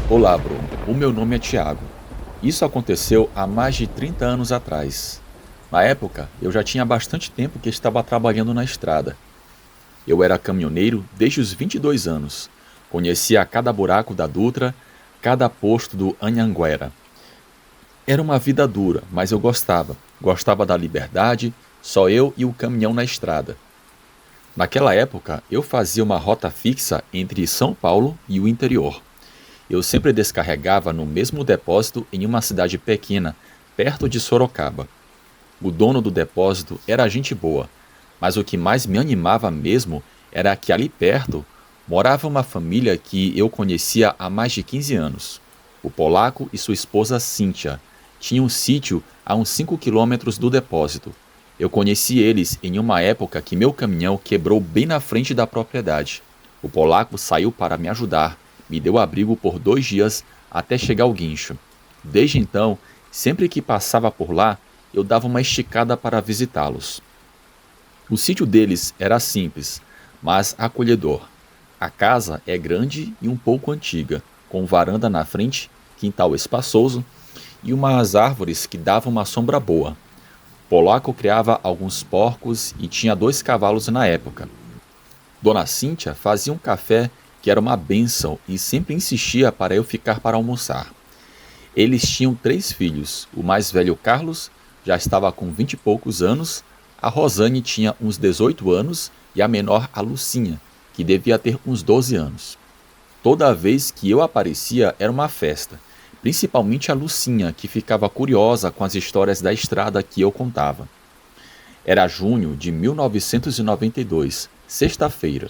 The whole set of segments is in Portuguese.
Olá, Bruno. O meu nome é Tiago. Isso aconteceu há mais de 30 anos atrás. Na época, eu já tinha bastante tempo que estava trabalhando na estrada. Eu era caminhoneiro desde os 22 anos. Conhecia cada buraco da Dutra, cada posto do Anhanguera. Era uma vida dura, mas eu gostava. Gostava da liberdade, só eu e o caminhão na estrada. Naquela época, eu fazia uma rota fixa entre São Paulo e o interior. Eu sempre descarregava no mesmo depósito em uma cidade pequena, perto de Sorocaba. O dono do depósito era gente boa, mas o que mais me animava mesmo era que ali perto morava uma família que eu conhecia há mais de 15 anos. O polaco e sua esposa Cíntia tinham um sítio a uns 5 quilômetros do depósito. Eu conheci eles em uma época que meu caminhão quebrou bem na frente da propriedade. O polaco saiu para me ajudar, me deu abrigo por 2 dias até chegar ao guincho. Desde então, sempre que passava por lá, eu dava uma esticada para visitá-los. O sítio deles era simples, mas acolhedor. A casa é grande e um pouco antiga, com varanda na frente, quintal espaçoso e umas árvores que davam uma sombra boa. Polaco criava alguns porcos e tinha 2 cavalos na época. Dona Cíntia fazia um café que era uma bênção e sempre insistia para eu ficar para almoçar. Eles tinham 3 filhos. O mais velho, Carlos, já estava com 20 e poucos anos, a Rosane tinha uns 18 anos e a menor, a Lucinha, que devia ter uns 12 anos. Toda vez que eu aparecia era uma festa, principalmente a Lucinha, que ficava curiosa com as histórias da estrada que eu contava. Era junho de 1992, sexta-feira.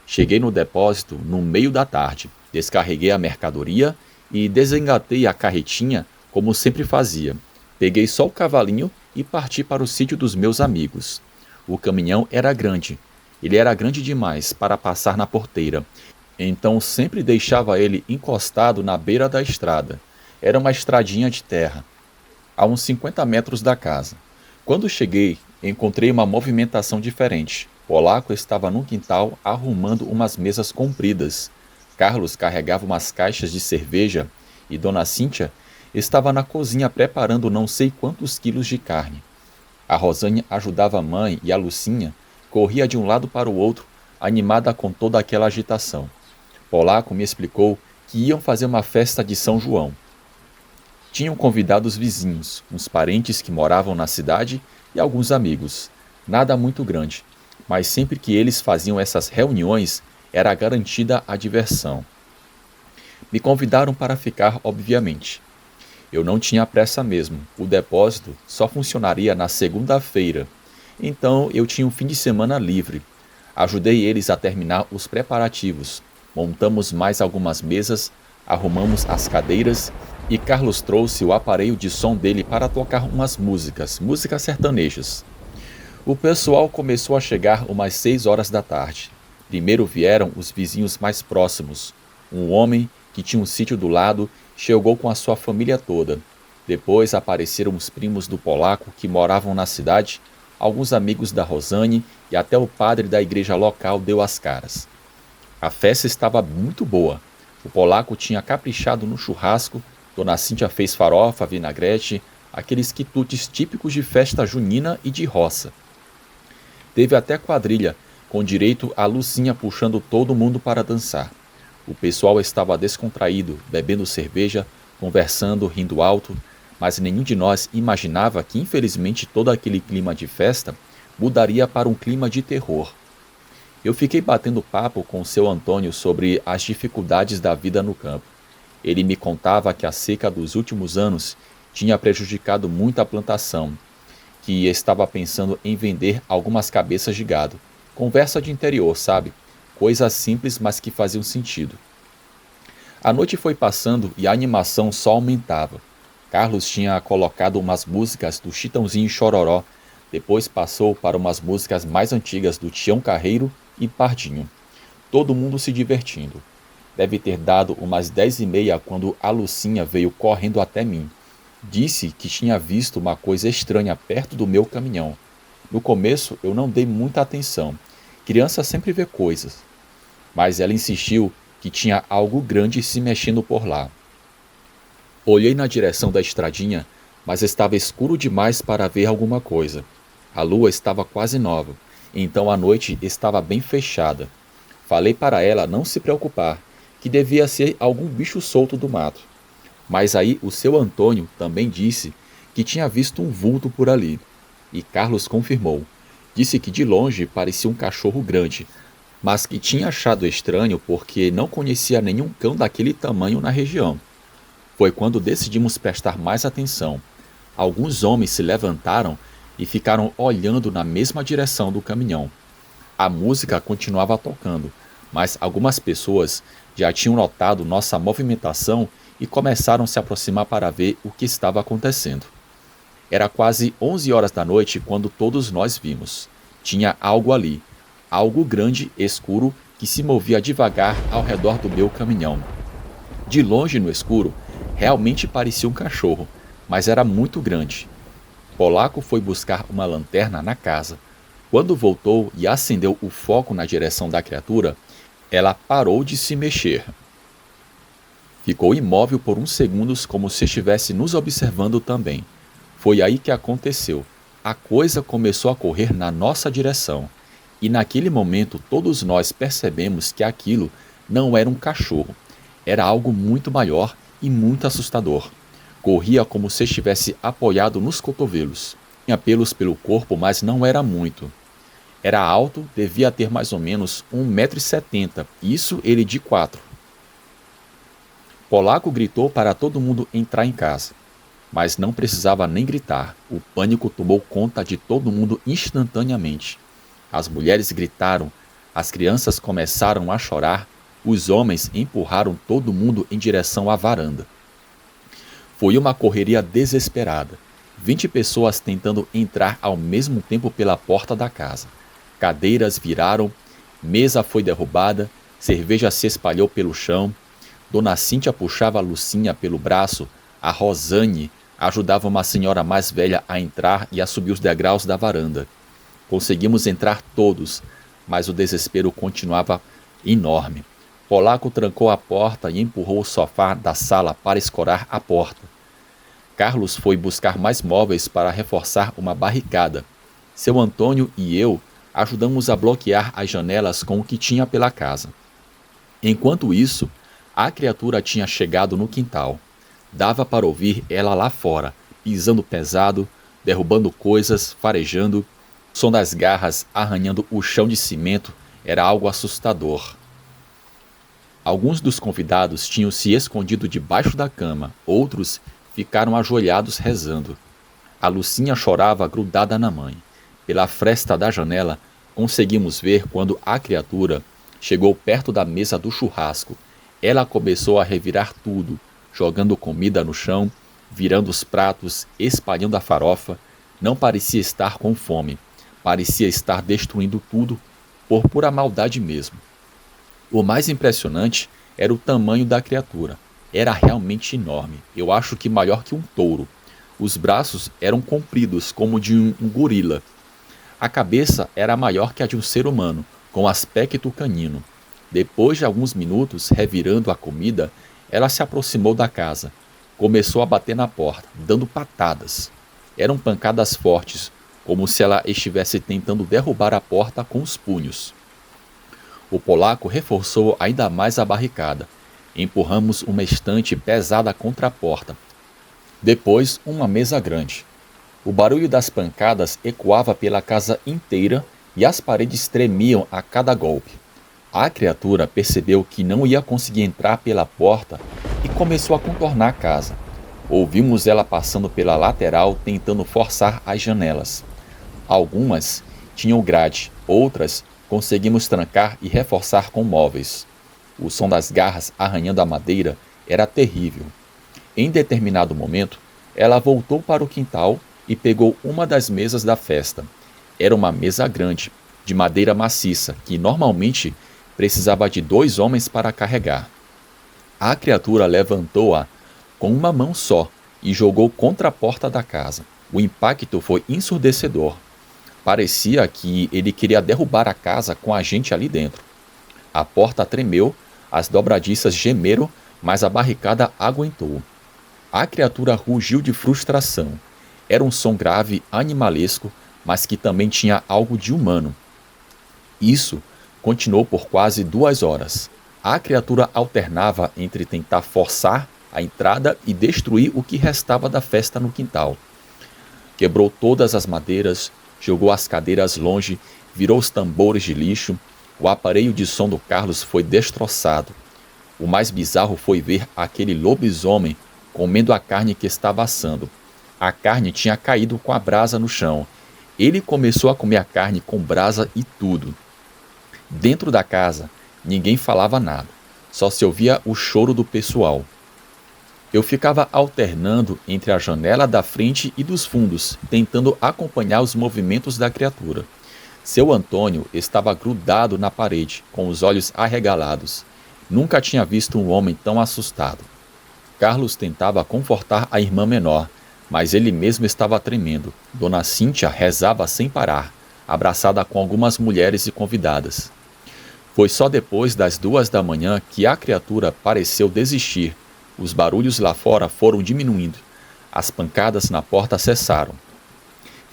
Cheguei no depósito no meio da tarde, descarreguei a mercadoria e desengatei a carretinha como sempre fazia. Peguei só o cavalinho e parti para o sítio dos meus amigos. O caminhão era grande. Ele era grande demais para passar na porteira, então sempre deixava ele encostado na beira da estrada. Era uma estradinha de terra, a uns 50 metros da casa. Quando cheguei, encontrei uma movimentação diferente. Polaco estava no quintal arrumando umas mesas compridas. Carlos carregava umas caixas de cerveja e Dona Cíntia estava na cozinha preparando não sei quantos quilos de carne. A Rosane ajudava a mãe e a Lucinha corria de um lado para o outro, animada com toda aquela agitação. Polaco me explicou que iam fazer uma festa de São João. Tinham convidado os vizinhos, uns parentes que moravam na cidade e alguns amigos. Nada muito grande, mas sempre que eles faziam essas reuniões era garantida a diversão. Me convidaram para ficar, obviamente. Eu não tinha pressa mesmo, o depósito só funcionaria na segunda-feira, então eu tinha um fim de semana livre. Ajudei eles a terminar os preparativos, montamos mais algumas mesas, arrumamos as cadeiras e Carlos trouxe o aparelho de som dele para tocar umas músicas sertanejas. O pessoal começou a chegar umas 6 horas da tarde. Primeiro vieram os vizinhos mais próximos. Um homem que tinha um sítio do lado chegou com a sua família toda. Depois apareceram os primos do polaco que moravam na cidade, alguns amigos da Rosane e até o padre da igreja local deu as caras. A festa estava muito boa. O polaco tinha caprichado no churrasco, Dona Cíntia fez farofa, vinagrete, aqueles quitutes típicos de festa junina e de roça. Teve até quadrilha, com direito a Lucinha puxando todo mundo para dançar. O pessoal estava descontraído, bebendo cerveja, conversando, rindo alto, mas nenhum de nós imaginava que infelizmente todo aquele clima de festa mudaria para um clima de terror. Eu fiquei batendo papo com o seu Antônio sobre as dificuldades da vida no campo. Ele me contava que a seca dos últimos anos tinha prejudicado muito a plantação, que estava pensando em vender algumas cabeças de gado. Conversa de interior, sabe? Coisas simples, mas que faziam sentido. A noite foi passando e a animação só aumentava. Carlos tinha colocado umas músicas do Chitãozinho e Chororó, depois passou para umas músicas mais antigas do Tião Carreiro e Pardinho. Todo mundo se divertindo. Deve ter dado umas 10h30 quando a Lucinha veio correndo até mim. Disse que tinha visto uma coisa estranha perto do meu caminhão. No começo eu não dei muita atenção. Criança sempre vê coisas. Mas ela insistiu que tinha algo grande se mexendo por lá. Olhei na direção da estradinha, mas estava escuro demais para ver alguma coisa. A lua estava quase nova, então a noite estava bem fechada. Falei para ela não se preocupar, que devia ser algum bicho solto do mato. Mas aí o seu Antônio também disse que tinha visto um vulto por ali. E Carlos confirmou. Disse que de longe parecia um cachorro grande, mas que tinha achado estranho porque não conhecia nenhum cão daquele tamanho na região. Foi quando decidimos prestar mais atenção. Alguns homens se levantaram e ficaram olhando na mesma direção do caminhão. A música continuava tocando, mas algumas pessoas já tinham notado nossa movimentação e começaram a se aproximar para ver o que estava acontecendo. Era quase 11 horas da noite quando todos nós vimos. Tinha algo ali, algo grande, escuro, que se movia devagar ao redor do meu caminhão. De longe no escuro, realmente parecia um cachorro, mas era muito grande. Polaco foi buscar uma lanterna na casa. Quando voltou e acendeu o foco na direção da criatura, ela parou de se mexer. Ficou imóvel por uns segundos como se estivesse nos observando também. Foi aí que aconteceu. A coisa começou a correr na nossa direção. E naquele momento todos nós percebemos que aquilo não era um cachorro. Era algo muito maior e muito assustador. Corria como se estivesse apoiado nos cotovelos. Tinha pelos pelo corpo, mas não era muito. Era alto, devia ter mais ou menos 1,70 m, isso ele de 4. Polaco gritou para todo mundo entrar em casa. Mas não precisava nem gritar, o pânico tomou conta de todo mundo instantaneamente. As mulheres gritaram, as crianças começaram a chorar, os homens empurraram todo mundo em direção à varanda. Foi uma correria desesperada. 20 pessoas tentando entrar ao mesmo tempo pela porta da casa. Cadeiras viraram, mesa foi derrubada, cerveja se espalhou pelo chão. Dona Cíntia puxava a Lucinha pelo braço, a Rosane ajudava uma senhora mais velha a entrar e a subir os degraus da varanda. Conseguimos entrar todos, mas o desespero continuava enorme. Polaco trancou a porta e empurrou o sofá da sala para escorar a porta. Carlos foi buscar mais móveis para reforçar uma barricada. Seu Antônio e eu ajudamos a bloquear as janelas com o que tinha pela casa. Enquanto isso, a criatura tinha chegado no quintal. Dava para ouvir ela lá fora, pisando pesado, derrubando coisas, farejando. O som das garras arranhando o chão de cimento era algo assustador. Alguns dos convidados tinham se escondido debaixo da cama, outros ficaram ajoelhados rezando. A Lucinha chorava grudada na mãe. Pela fresta da janela, conseguimos ver quando a criatura chegou perto da mesa do churrasco. Ela começou a revirar tudo, jogando comida no chão, virando os pratos, espalhando a farofa. Não parecia estar com fome, parecia estar destruindo tudo por pura maldade mesmo. O mais impressionante era o tamanho da criatura. Era realmente enorme, eu acho que maior que um touro. Os braços eram compridos como de um gorila. A cabeça era maior que a de um ser humano, com aspecto canino. Depois de alguns minutos revirando a comida, ela se aproximou da casa. Começou a bater na porta, dando patadas. Eram pancadas fortes, como se ela estivesse tentando derrubar a porta com os punhos. O polaco reforçou ainda mais a barricada. Empurramos uma estante pesada contra a porta. Depois, uma mesa grande. O barulho das pancadas ecoava pela casa inteira e as paredes tremiam a cada golpe. A criatura percebeu que não ia conseguir entrar pela porta e começou a contornar a casa. Ouvimos ela passando pela lateral tentando forçar as janelas. Algumas tinham grade, outras conseguimos trancar e reforçar com móveis. O som das garras arranhando a madeira era terrível. Em determinado momento, ela voltou para o quintal e pegou uma das mesas da festa. Era uma mesa grande, de madeira maciça, que normalmente precisava de 2 homens para carregar. A criatura levantou-a com uma mão só e jogou contra a porta da casa. O impacto foi ensurdecedor. Parecia que ele queria derrubar a casa com a gente ali dentro. A porta tremeu, As dobradiças gemeram, mas a barricada aguentou. A criatura rugiu de frustração. Era um som grave, animalesco, mas que também tinha algo de humano. Isso continuou por quase 2 horas. A criatura alternava entre tentar forçar a entrada e destruir o que restava da festa no quintal. Quebrou todas as madeiras, jogou as cadeiras longe, virou os tambores de lixo. O aparelho de som do Carlos foi destroçado. O mais bizarro foi ver aquele lobisomem comendo a carne que estava assando. A carne tinha caído com a brasa no chão. Ele começou a comer a carne com brasa e tudo. Dentro da casa, ninguém falava nada. Só se ouvia o choro do pessoal. Eu ficava alternando entre a janela da frente e dos fundos, tentando acompanhar os movimentos da criatura. Seu Antônio estava grudado na parede, com os olhos arregalados. Nunca tinha visto um homem tão assustado. Carlos tentava confortar a irmã menor, mas ele mesmo estava tremendo. Dona Cíntia rezava sem parar, abraçada com algumas mulheres e convidadas. Foi só depois das 2 da manhã que a criatura pareceu desistir. Os barulhos lá fora foram diminuindo. As pancadas na porta cessaram.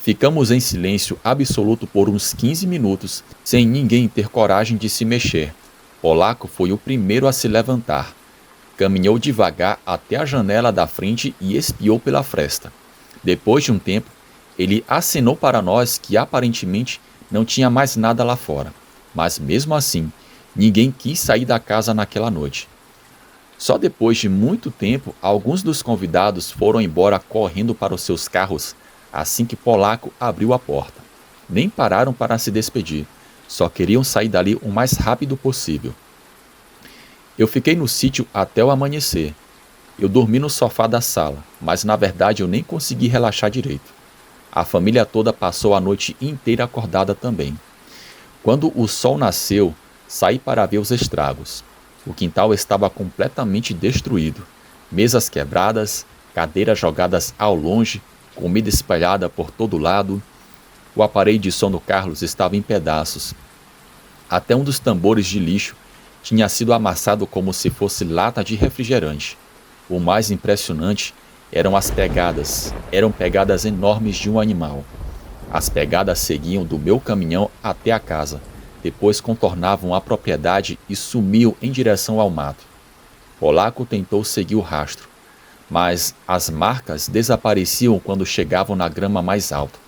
Ficamos em silêncio absoluto por uns 15 minutos, sem ninguém ter coragem de se mexer. Polaco foi o primeiro a se levantar. Caminhou devagar até a janela da frente e espiou pela fresta. Depois de um tempo, ele acenou para nós que aparentemente não tinha mais nada lá fora. Mas mesmo assim, ninguém quis sair da casa naquela noite. Só depois de muito tempo, alguns dos convidados foram embora correndo para os seus carros assim que Polaco abriu a porta. Nem pararam para se despedir, só queriam sair dali o mais rápido possível. Eu fiquei no sítio até o amanhecer. Eu dormi no sofá da sala, mas na verdade eu nem consegui relaxar direito. A família toda passou a noite inteira acordada também. Quando o sol nasceu, saí para ver os estragos. O quintal estava completamente destruído. Mesas quebradas, cadeiras jogadas ao longe, comida espalhada por todo lado. O aparelho de som do Carlos estava em pedaços. Até um dos tambores de lixo tinha sido amassado como se fosse lata de refrigerante. O mais impressionante eram as pegadas. Eram pegadas enormes de um animal. As pegadas seguiam do meu caminhão até a casa. Depois contornavam a propriedade e sumiam em direção ao mato. Polaco tentou seguir o rastro, mas as marcas desapareciam quando chegavam na grama mais alta.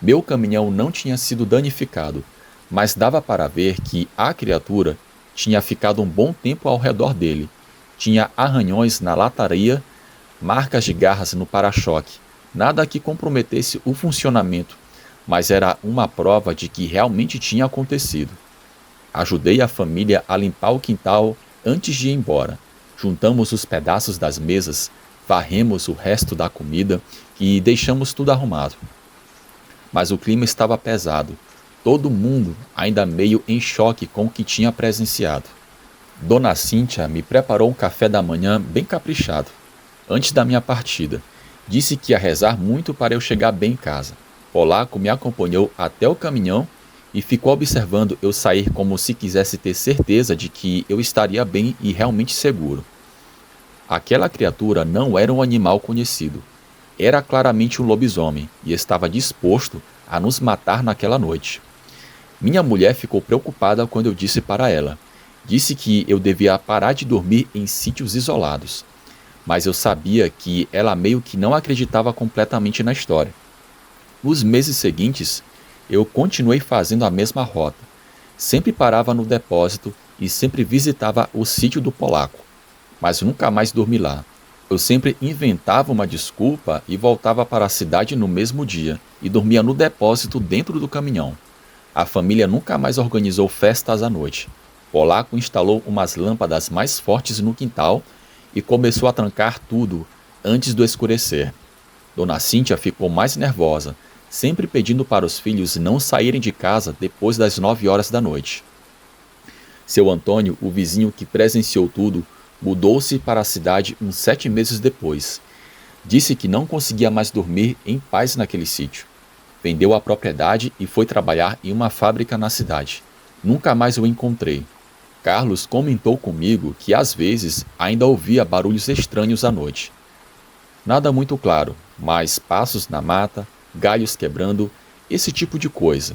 Meu caminhão não tinha sido danificado, mas dava para ver que a criatura tinha ficado um bom tempo ao redor dele. Tinha arranhões na lataria, marcas de garras no para-choque, nada que comprometesse o funcionamento, mas era uma prova de que realmente tinha acontecido. Ajudei a família a limpar o quintal antes de ir embora. Juntamos os pedaços das mesas, varremos o resto da comida e deixamos tudo arrumado. Mas o clima estava pesado. Todo mundo ainda meio em choque com o que tinha presenciado. Dona Cíntia me preparou um café da manhã bem caprichado. Antes da minha partida, disse que ia rezar muito para eu chegar bem em casa. Polaco me acompanhou até o caminhão e ficou observando eu sair como se quisesse ter certeza de que eu estaria bem e realmente seguro. Aquela criatura não era um animal conhecido. Era claramente um lobisomem e estava disposto a nos matar naquela noite. Minha mulher ficou preocupada quando eu disse para ela. Disse que eu devia parar de dormir em sítios isolados. Mas eu sabia que ela meio que não acreditava completamente na história. Nos meses seguintes, eu continuei fazendo a mesma rota. Sempre parava no depósito e sempre visitava o sítio do Polaco. Mas nunca mais dormi lá. Eu sempre inventava uma desculpa e voltava para a cidade no mesmo dia e dormia no depósito dentro do caminhão. A família nunca mais organizou festas à noite. Polaco instalou umas lâmpadas mais fortes no quintal e começou a trancar tudo antes do escurecer. Dona Cíntia ficou mais nervosa, sempre pedindo para os filhos não saírem de casa depois das 9 horas da noite. Seu Antônio, o vizinho que presenciou tudo, mudou-se para a cidade uns 7 meses depois. Disse que não conseguia mais dormir em paz naquele sítio. Vendeu a propriedade e foi trabalhar em uma fábrica na cidade. Nunca mais o encontrei. Carlos comentou comigo que às vezes ainda ouvia barulhos estranhos à noite. Nada muito claro, mas passos na mata, galhos quebrando, esse tipo de coisa.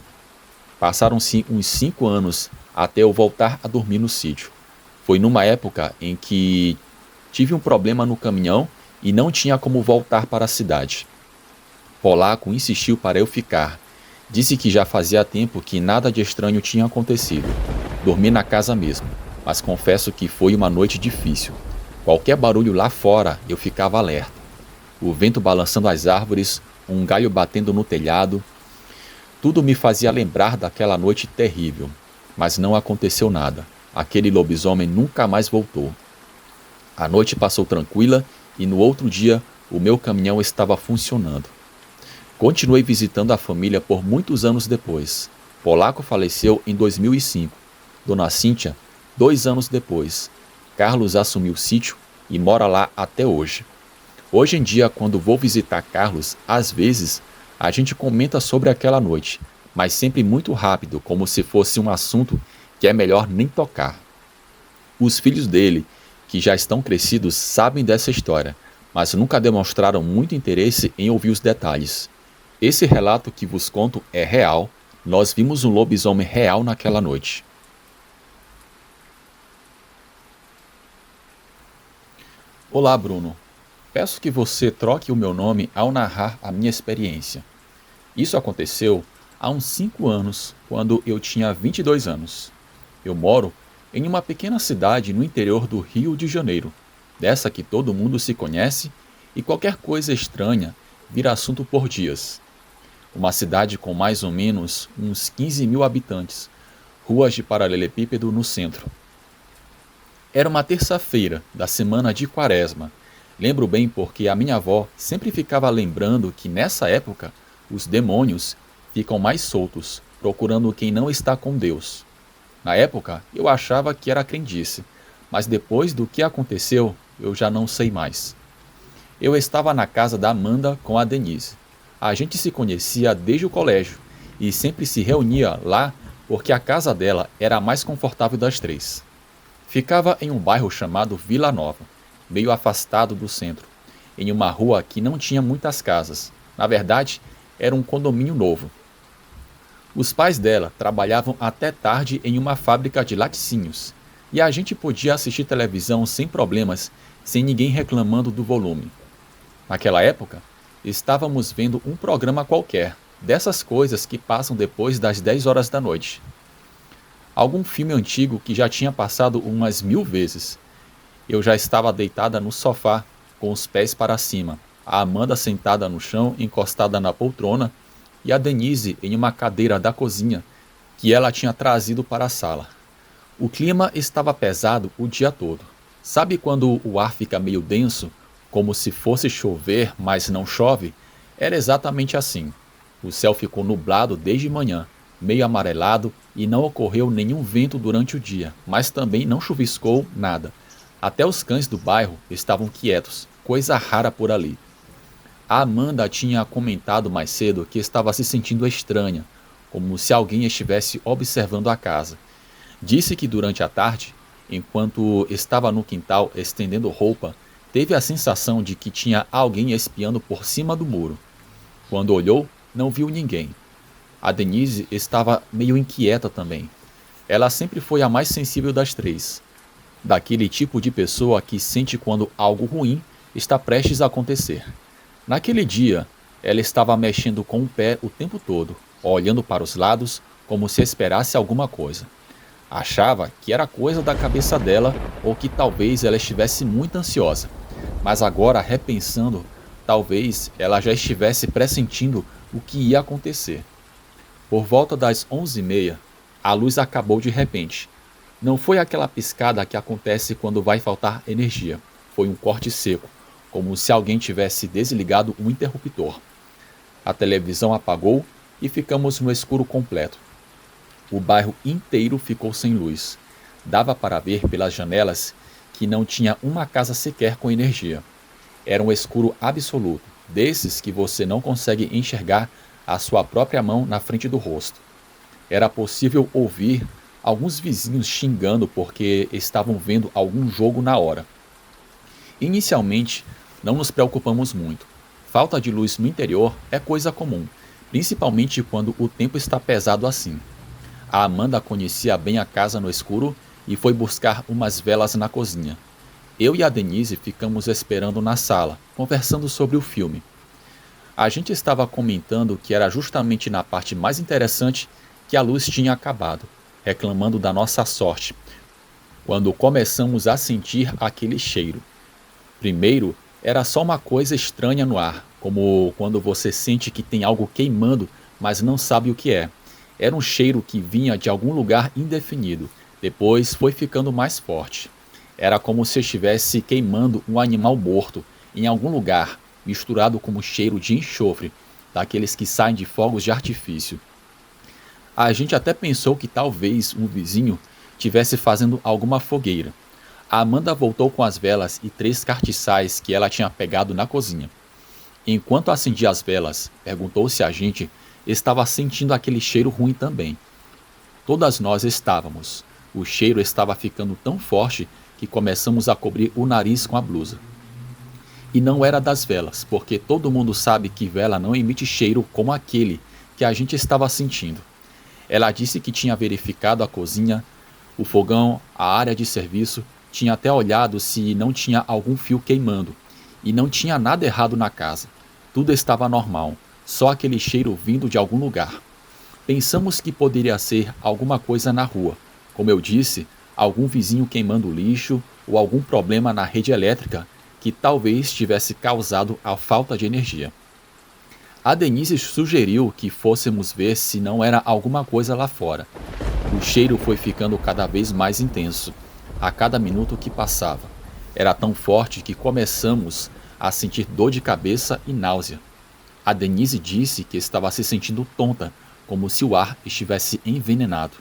Passaram-se uns 5 anos até eu voltar a dormir no sítio. Foi numa época em que tive um problema no caminhão e não tinha como voltar para a cidade. Polaco insistiu para eu ficar. Disse que já fazia tempo que nada de estranho tinha acontecido. Dormi na casa mesmo, mas confesso que foi uma noite difícil. Qualquer barulho lá fora eu ficava alerta. O vento balançando as árvores, um galho batendo no telhado, tudo me fazia lembrar daquela noite terrível. Mas não aconteceu nada. Aquele lobisomem nunca mais voltou. A noite passou tranquila e no outro dia o meu caminhão estava funcionando. Continuei visitando a família por muitos anos depois. Polaco faleceu em 2005. Dona Cíntia, 2 anos depois. Carlos assumiu o sítio e mora lá até hoje. Hoje em dia, quando vou visitar Carlos, às vezes a gente comenta sobre aquela noite, mas sempre muito rápido, como se fosse um assunto que é melhor nem tocar. Os filhos dele, que já estão crescidos, sabem dessa história, mas nunca demonstraram muito interesse em ouvir os detalhes. Esse relato que vos conto é real. Nós vimos um lobisomem real naquela noite. Olá, Bruno. Peço que você troque o meu nome ao narrar a minha experiência. Isso aconteceu há uns 5 anos, quando eu tinha 22 anos. Eu moro em uma pequena cidade no interior do Rio de Janeiro, dessa que todo mundo se conhece e qualquer coisa estranha vira assunto por dias. Uma cidade com mais ou menos uns 15 mil habitantes, ruas de paralelepípedo no centro. Era uma terça-feira da semana de Quaresma. Lembro bem porque a minha avó sempre ficava lembrando que nessa época os demônios ficam mais soltos, procurando quem não está com Deus. Na época eu achava que era crendice, mas depois do que aconteceu eu já não sei mais. Eu estava na casa da Amanda com a Denise. A gente se conhecia desde o colégio e sempre se reunia lá porque a casa dela era a mais confortável das três. Ficava em um bairro chamado Vila Nova, meio afastado do centro, em uma rua que não tinha muitas casas. Na verdade, era um condomínio novo. Os pais dela trabalhavam até tarde em uma fábrica de laticínios, e a gente podia assistir televisão sem problemas, sem ninguém reclamando do volume. Naquela época, estávamos vendo um programa qualquer, dessas coisas que passam depois das 10 horas da noite. Algum filme antigo que já tinha passado umas 1000 vezes. Eu já estava deitada no sofá, com os pés para cima, a Amanda sentada no chão, encostada na poltrona, e a Denise em uma cadeira da cozinha, que ela tinha trazido para a sala. O clima estava pesado o dia todo. Sabe quando o ar fica meio denso, como se fosse chover, mas não chove? Era exatamente assim. O céu ficou nublado desde manhã, meio amarelado, e não ocorreu nenhum vento durante o dia, mas também não chuviscou nada. Até os cães do bairro estavam quietos, coisa rara por ali. A Amanda tinha comentado mais cedo que estava se sentindo estranha, como se alguém estivesse observando a casa. Disse que durante a tarde, enquanto estava no quintal estendendo roupa, teve a sensação de que tinha alguém espiando por cima do muro. Quando olhou, não viu ninguém. A Denise estava meio inquieta também. Ela sempre foi a mais sensível das três. Daquele tipo de pessoa que sente quando algo ruim está prestes a acontecer. Naquele dia, ela estava mexendo com o pé o tempo todo, olhando para os lados como se esperasse alguma coisa. Achava que era coisa da cabeça dela ou que talvez ela estivesse muito ansiosa. Mas agora, repensando, talvez ela já estivesse pressentindo o que ia acontecer. Por volta das 11h30, a luz acabou de repente. Não foi aquela piscada que acontece quando vai faltar energia. Foi um corte seco, como se alguém tivesse desligado um interruptor. A televisão apagou e ficamos no escuro completo. O bairro inteiro ficou sem luz. Dava para ver pelas janelas que não tinha uma casa sequer com energia. Era um escuro absoluto, desses que você não consegue enxergar a sua própria mão na frente do rosto. Era possível ouvir alguns vizinhos xingando porque estavam vendo algum jogo na hora. Inicialmente, não nos preocupamos muito. Falta de luz no interior é coisa comum, principalmente quando o tempo está pesado assim. A Amanda conhecia bem a casa no escuro e foi buscar umas velas na cozinha. Eu e a Denise ficamos esperando na sala, conversando sobre o filme. A gente estava comentando que era justamente na parte mais interessante que a luz tinha acabado, reclamando da nossa sorte, quando começamos a sentir aquele cheiro. Primeiro, era só uma coisa estranha no ar, como quando você sente que tem algo queimando, mas não sabe o que é. Era um cheiro que vinha de algum lugar indefinido. Depois foi ficando mais forte. Era como se estivesse queimando um animal morto em algum lugar, misturado com o cheiro de enxofre, daqueles que saem de fogos de artifício. A gente até pensou que talvez um vizinho tivesse fazendo alguma fogueira. A Amanda voltou com as velas e 3 castiçais que ela tinha pegado na cozinha. Enquanto acendia as velas, perguntou se a gente estava sentindo aquele cheiro ruim também. Todas nós estávamos. O cheiro estava ficando tão forte que começamos a cobrir o nariz com a blusa. E não era das velas, porque todo mundo sabe que vela não emite cheiro como aquele que a gente estava sentindo. Ela disse que tinha verificado a cozinha, o fogão, a área de serviço, tinha até olhado se não tinha algum fio queimando. E não tinha nada errado na casa. Tudo estava normal, só aquele cheiro vindo de algum lugar. Pensamos que poderia ser alguma coisa na rua. Como eu disse, algum vizinho queimando lixo ou algum problema na rede elétrica que talvez tivesse causado a falta de energia. A Denise sugeriu que fôssemos ver se não era alguma coisa lá fora. O cheiro foi ficando cada vez mais intenso, a cada minuto que passava. Era tão forte que começamos a sentir dor de cabeça e náusea. A Denise disse que estava se sentindo tonta, como se o ar estivesse envenenado.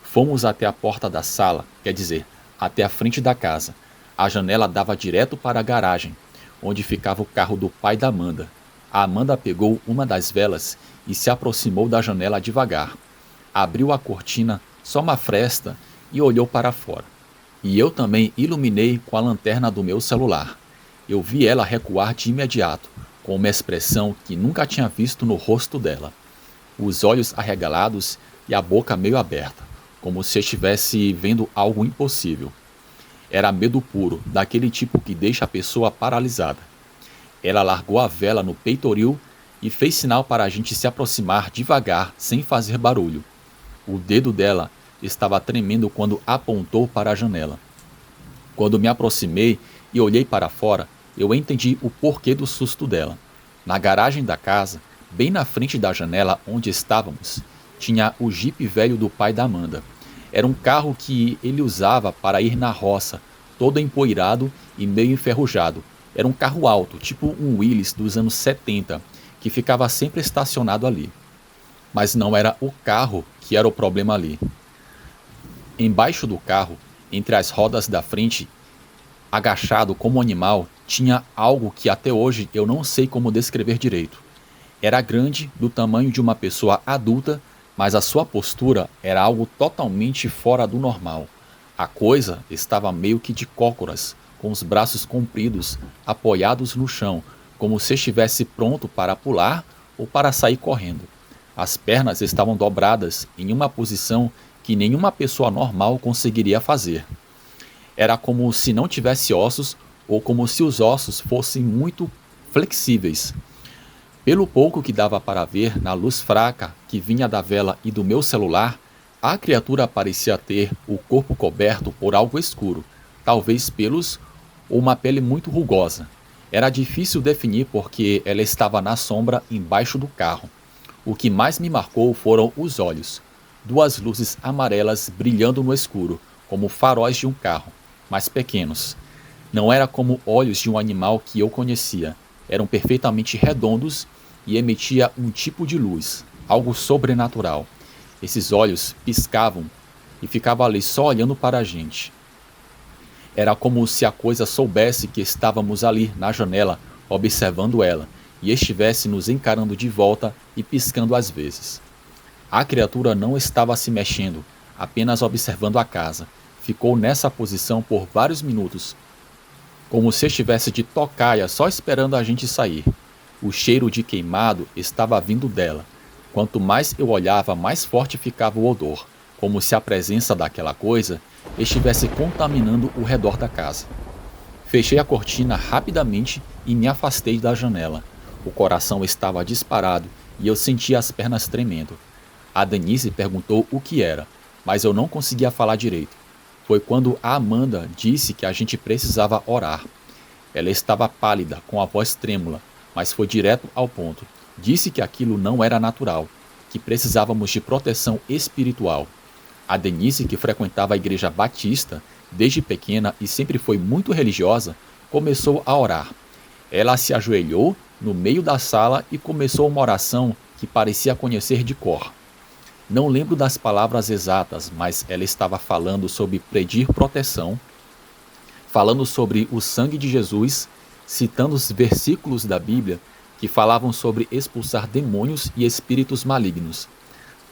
Fomos até a porta da sala, quer dizer, até a frente da casa. A janela dava direto para a garagem, onde ficava o carro do pai da Amanda. A Amanda pegou uma das velas e se aproximou da janela devagar. Abriu a cortina, só uma fresta, e olhou para fora. E eu também iluminei com a lanterna do meu celular. Eu vi ela recuar de imediato, com uma expressão que nunca tinha visto no rosto dela. Os olhos arregalados e a boca meio aberta, como se estivesse vendo algo impossível. Era medo puro, daquele tipo que deixa a pessoa paralisada. Ela largou a vela no peitoril e fez sinal para a gente se aproximar devagar, sem fazer barulho. O dedo dela estava tremendo quando apontou para a janela. Quando me aproximei e olhei para fora, eu entendi o porquê do susto dela. Na garagem da casa, bem na frente da janela onde estávamos, tinha o jipe velho do pai da Amanda. Era um carro que ele usava para ir na roça, todo empoeirado e meio enferrujado. Era um carro alto, tipo um Willys dos anos 70, que ficava sempre estacionado ali. Mas não era o carro que era o problema ali. Embaixo do carro, entre as rodas da frente, agachado como um animal, tinha algo que até hoje eu não sei como descrever direito. Era grande, do tamanho de uma pessoa adulta, mas a sua postura era algo totalmente fora do normal. A coisa estava meio que de cócoras, com os braços compridos, apoiados no chão, como se estivesse pronto para pular ou para sair correndo. As pernas estavam dobradas em uma posição que nenhuma pessoa normal conseguiria fazer. Era como se não tivesse ossos ou como se os ossos fossem muito flexíveis. Pelo pouco que dava para ver na luz fraca que vinha da vela e do meu celular, a criatura parecia ter o corpo coberto por algo escuro, talvez pelos ou uma pele muito rugosa. Era difícil definir porque ela estava na sombra embaixo do carro. O que mais me marcou foram os olhos. 2 luzes amarelas brilhando no escuro, como faróis de um carro, mas pequenos. Não era como olhos de um animal que eu conhecia. Eram perfeitamente redondos e emitia um tipo de luz, algo sobrenatural. Esses olhos piscavam e ficava ali só olhando para a gente. Era como se a coisa soubesse que estávamos ali na janela, observando ela, e estivesse nos encarando de volta e piscando às vezes. A criatura não estava se mexendo, apenas observando a casa. Ficou nessa posição por vários minutos, como se estivesse de tocaia só esperando a gente sair. O cheiro de queimado estava vindo dela. Quanto mais eu olhava, mais forte ficava o odor, como se a presença daquela coisa estivesse contaminando o redor da casa. Fechei a cortina rapidamente e me afastei da janela. O coração estava disparado e eu sentia as pernas tremendo. A Denise perguntou o que era, mas eu não conseguia falar direito. Foi quando a Amanda disse que a gente precisava orar. Ela estava pálida, com a voz trêmula, mas foi direto ao ponto. Disse que aquilo não era natural, que precisávamos de proteção espiritual. A Denise, que frequentava a igreja batista desde pequena e sempre foi muito religiosa, começou a orar. Ela se ajoelhou no meio da sala e começou uma oração que parecia conhecer de cor. Não lembro das palavras exatas, mas ela estava falando sobre pedir proteção, falando sobre o sangue de Jesus, citando os versículos da Bíblia que falavam sobre expulsar demônios e espíritos malignos.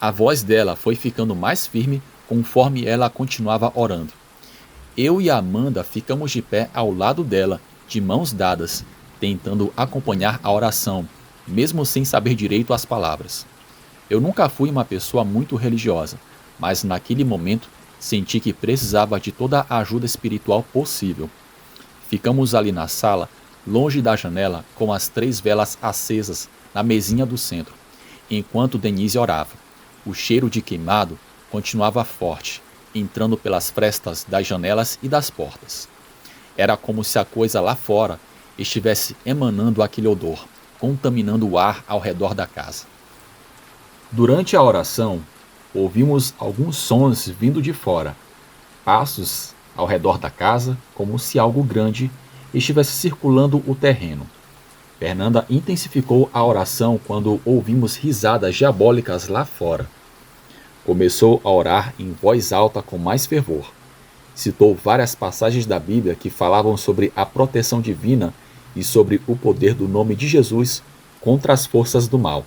A voz dela foi ficando mais firme conforme ela continuava orando. Eu e a Amanda ficamos de pé ao lado dela, de mãos dadas, tentando acompanhar a oração, mesmo sem saber direito as palavras. Eu nunca fui uma pessoa muito religiosa, mas naquele momento senti que precisava de toda a ajuda espiritual possível. Ficamos ali na sala, longe da janela, com as 3 velas acesas na mesinha do centro, enquanto Denise orava. O cheiro de queimado continuava forte, entrando pelas frestas das janelas e das portas. Era como se a coisa lá fora estivesse emanando aquele odor, contaminando o ar ao redor da casa. Durante a oração, ouvimos alguns sons vindo de fora, passos ao redor da casa, como se algo grande estivesse circulando o terreno. Fernanda intensificou a oração quando ouvimos risadas diabólicas lá fora. Começou a orar em voz alta com mais fervor. Citou várias passagens da Bíblia que falavam sobre a proteção divina e sobre o poder do nome de Jesus contra as forças do mal.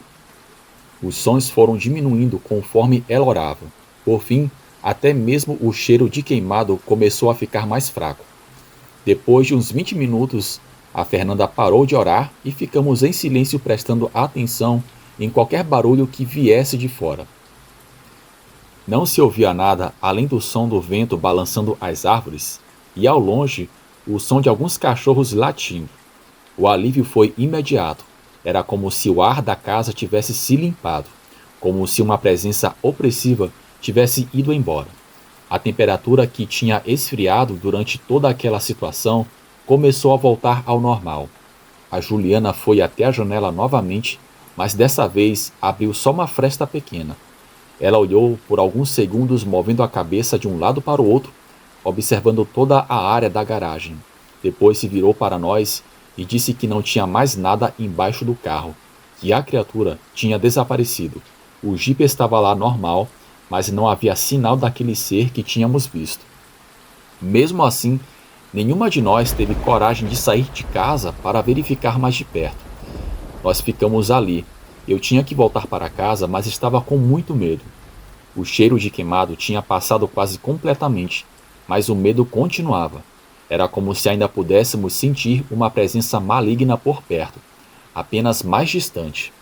Os sons foram diminuindo conforme ela orava. Por fim, até mesmo o cheiro de queimado começou a ficar mais fraco. Depois de uns 20 minutos, a Fernanda parou de orar e ficamos em silêncio prestando atenção em qualquer barulho que viesse de fora. Não se ouvia nada além do som do vento balançando as árvores e, ao longe, o som de alguns cachorros latindo. O alívio foi imediato. Era como se o ar da casa tivesse se limpado, como se uma presença opressiva tivesse ido embora. A temperatura que tinha esfriado durante toda aquela situação começou a voltar ao normal. A Juliana foi até a janela novamente, mas dessa vez abriu só uma fresta pequena. Ela olhou por alguns segundos, movendo a cabeça de um lado para o outro, observando toda a área da garagem. Depois se virou para nós e disse que não tinha mais nada embaixo do carro, que a criatura tinha desaparecido. O jipe estava lá normal, mas não havia sinal daquele ser que tínhamos visto. Mesmo assim, nenhuma de nós teve coragem de sair de casa para verificar mais de perto. Nós ficamos ali. Eu tinha que voltar para casa, mas estava com muito medo. O cheiro de queimado tinha passado quase completamente, mas o medo continuava. Era como se ainda pudéssemos sentir uma presença maligna por perto, apenas mais distante.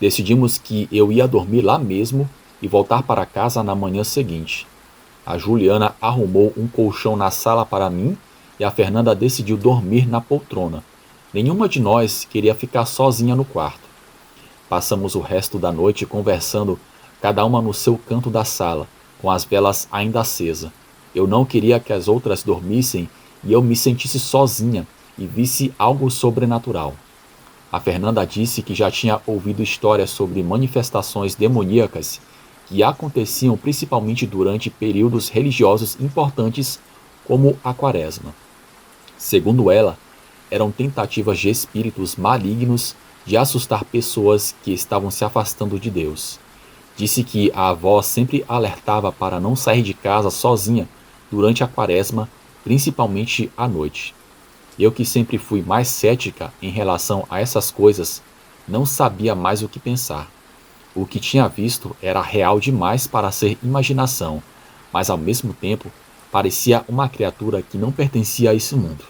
Decidimos que eu ia dormir lá mesmo e voltar para casa na manhã seguinte. A Juliana arrumou um colchão na sala para mim e a Fernanda decidiu dormir na poltrona. Nenhuma de nós queria ficar sozinha no quarto. Passamos o resto da noite conversando, cada uma no seu canto da sala, com as velas ainda acesas. Eu não queria que as outras dormissem e eu me sentisse sozinha e visse algo sobrenatural. A Fernanda disse que já tinha ouvido histórias sobre manifestações demoníacas que aconteciam principalmente durante períodos religiosos importantes, como a Quaresma. Segundo ela, eram tentativas de espíritos malignos de assustar pessoas que estavam se afastando de Deus. Disse que a avó sempre alertava para não sair de casa sozinha durante a Quaresma, principalmente à noite. Eu, que sempre fui mais cética em relação a essas coisas, não sabia mais o que pensar. O que tinha visto era real demais para ser imaginação, mas ao mesmo tempo parecia uma criatura que não pertencia a esse mundo.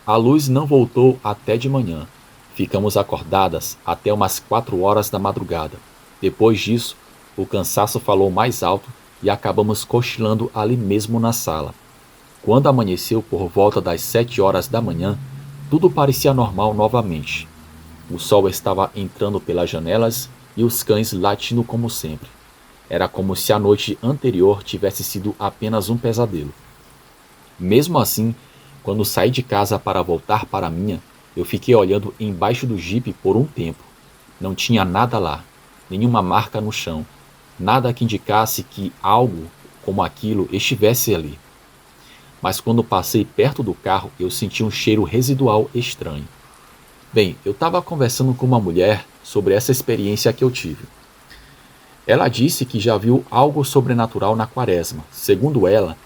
A luz não voltou até de manhã. Ficamos acordadas até umas 4 horas da madrugada. Depois disso, o cansaço falou mais alto e acabamos cochilando ali mesmo na sala. Quando amanheceu por volta das 7 horas da manhã, tudo parecia normal novamente. O sol estava entrando pelas janelas e os cães latindo como sempre. Era como se a noite anterior tivesse sido apenas um pesadelo. Mesmo assim, quando saí de casa para voltar para a minha, eu fiquei olhando embaixo do jipe por um tempo. Não tinha nada lá, nenhuma marca no chão, nada que indicasse que algo como aquilo estivesse ali. Mas quando passei perto do carro, eu senti um cheiro residual estranho. Bem, eu estava conversando com uma mulher sobre essa experiência que eu tive. Ela disse que já viu algo sobrenatural na quaresma. Segundo ela,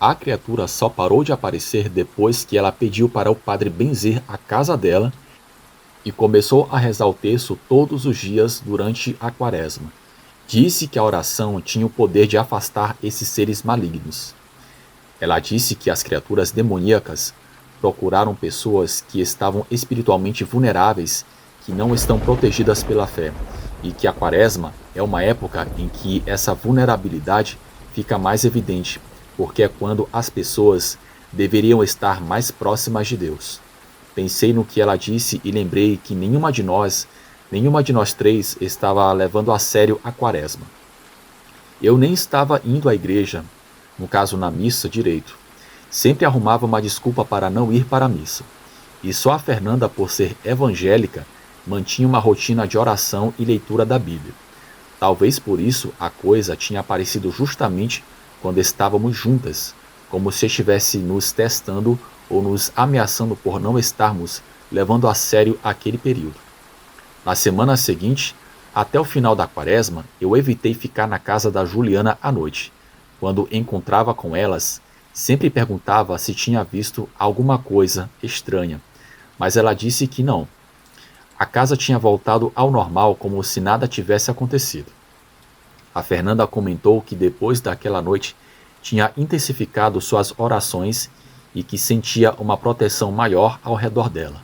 a criatura só parou de aparecer depois que ela pediu para o padre benzer a casa dela e começou a rezar o terço todos os dias durante a quaresma. Disse que a oração tinha o poder de afastar esses seres malignos. Ela disse que as criaturas demoníacas procuraram pessoas que estavam espiritualmente vulneráveis, que não estão protegidas pela fé, e que a quaresma é uma época em que essa vulnerabilidade fica mais evidente, porque é quando as pessoas deveriam estar mais próximas de Deus. Pensei no que ela disse e lembrei que nenhuma de nós três estava levando a sério a quaresma. Eu nem estava indo à igreja, no caso na missa, direito. Sempre arrumava uma desculpa para não ir para a missa. E só a Fernanda, por ser evangélica, mantinha uma rotina de oração e leitura da Bíblia. Talvez por isso a coisa tinha aparecido justamente quando estávamos juntas, como se estivesse nos testando ou nos ameaçando por não estarmos levando a sério aquele período. Na semana seguinte, até o final da quaresma, eu evitei ficar na casa da Juliana à noite. Quando encontrava com elas, sempre perguntava se tinha visto alguma coisa estranha, mas ela disse que não. A casa tinha voltado ao normal como se nada tivesse acontecido. A Fernanda comentou que depois daquela noite tinha intensificado suas orações e que sentia uma proteção maior ao redor dela.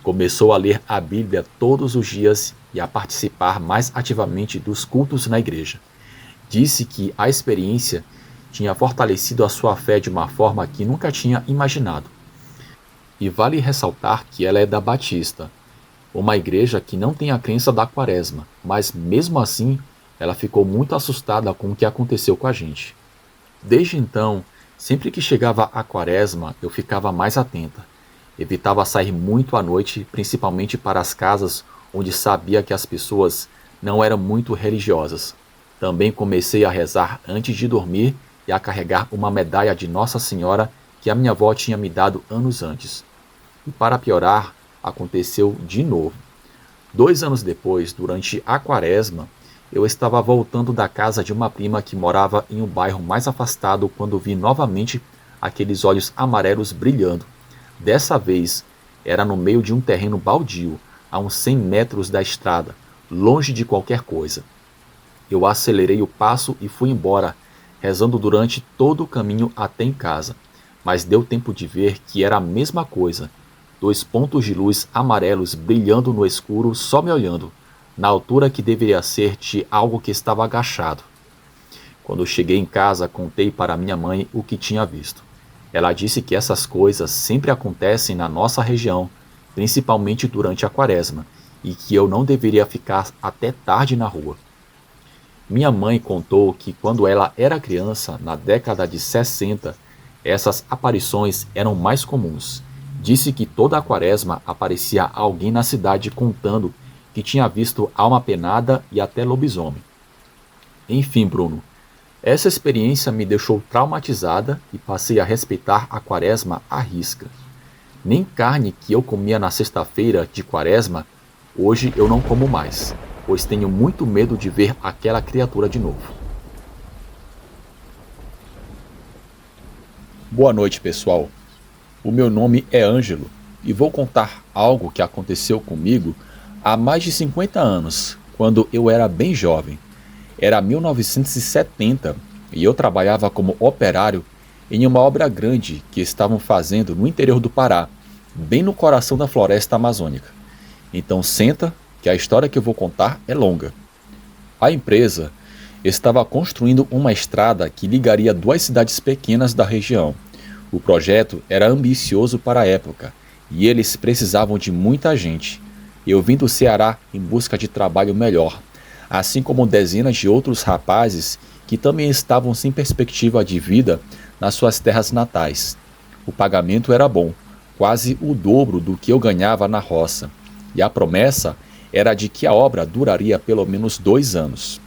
Começou a ler a Bíblia todos os dias e a participar mais ativamente dos cultos na igreja. Disse que a experiência tinha fortalecido a sua fé de uma forma que nunca tinha imaginado. E vale ressaltar que ela é da Batista, uma igreja que não tem a crença da quaresma, mas mesmo assim ela ficou muito assustada com o que aconteceu com a gente. Desde então, sempre que chegava a quaresma, eu ficava mais atenta. Evitava sair muito à noite, principalmente para as casas onde sabia que as pessoas não eram muito religiosas. Também comecei a rezar antes de dormir e a carregar uma medalha de Nossa Senhora que a minha avó tinha me dado anos antes. E para piorar, aconteceu de novo. 2 anos depois, durante a quaresma, eu estava voltando da casa de uma prima que morava em um bairro mais afastado quando vi novamente aqueles olhos amarelos brilhando. Dessa vez, era no meio de um terreno baldio, a uns 100 metros da estrada, longe de qualquer coisa. Eu acelerei o passo e fui embora, rezando durante todo o caminho até em casa. Mas deu tempo de ver que era a mesma coisa. 2 pontos de luz amarelos brilhando no escuro só me olhando, na altura que deveria ser de algo que estava agachado. Quando cheguei em casa, contei para minha mãe o que tinha visto. Ela disse que essas coisas sempre acontecem na nossa região, principalmente durante a quaresma, e que eu não deveria ficar até tarde na rua. Minha mãe contou que quando ela era criança, na década de 60, essas aparições eram mais comuns. Disse que toda a quaresma aparecia alguém na cidade contando que tinha visto alma penada e até lobisomem. Enfim, Bruno, essa experiência me deixou traumatizada e passei a respeitar a quaresma à risca. Nem carne que eu comia na sexta-feira de quaresma, hoje eu não como mais, pois tenho muito medo de ver aquela criatura de novo. Boa noite, pessoal. O meu nome é Ângelo e vou contar algo que aconteceu comigo Há mais de 50 anos, quando eu era bem jovem, era 1970 e eu trabalhava como operário em uma obra grande que estavam fazendo no interior do Pará, bem no coração da floresta amazônica. Então senta, que a história que eu vou contar é longa. A empresa estava construindo uma estrada que ligaria duas cidades pequenas da região. O projeto era ambicioso para a época e eles precisavam de muita gente. Eu vim do Ceará em busca de trabalho melhor, assim como dezenas de outros rapazes que também estavam sem perspectiva de vida nas suas terras natais. O pagamento era bom, quase o dobro do que eu ganhava na roça, e a promessa era de que a obra duraria pelo menos 2 anos.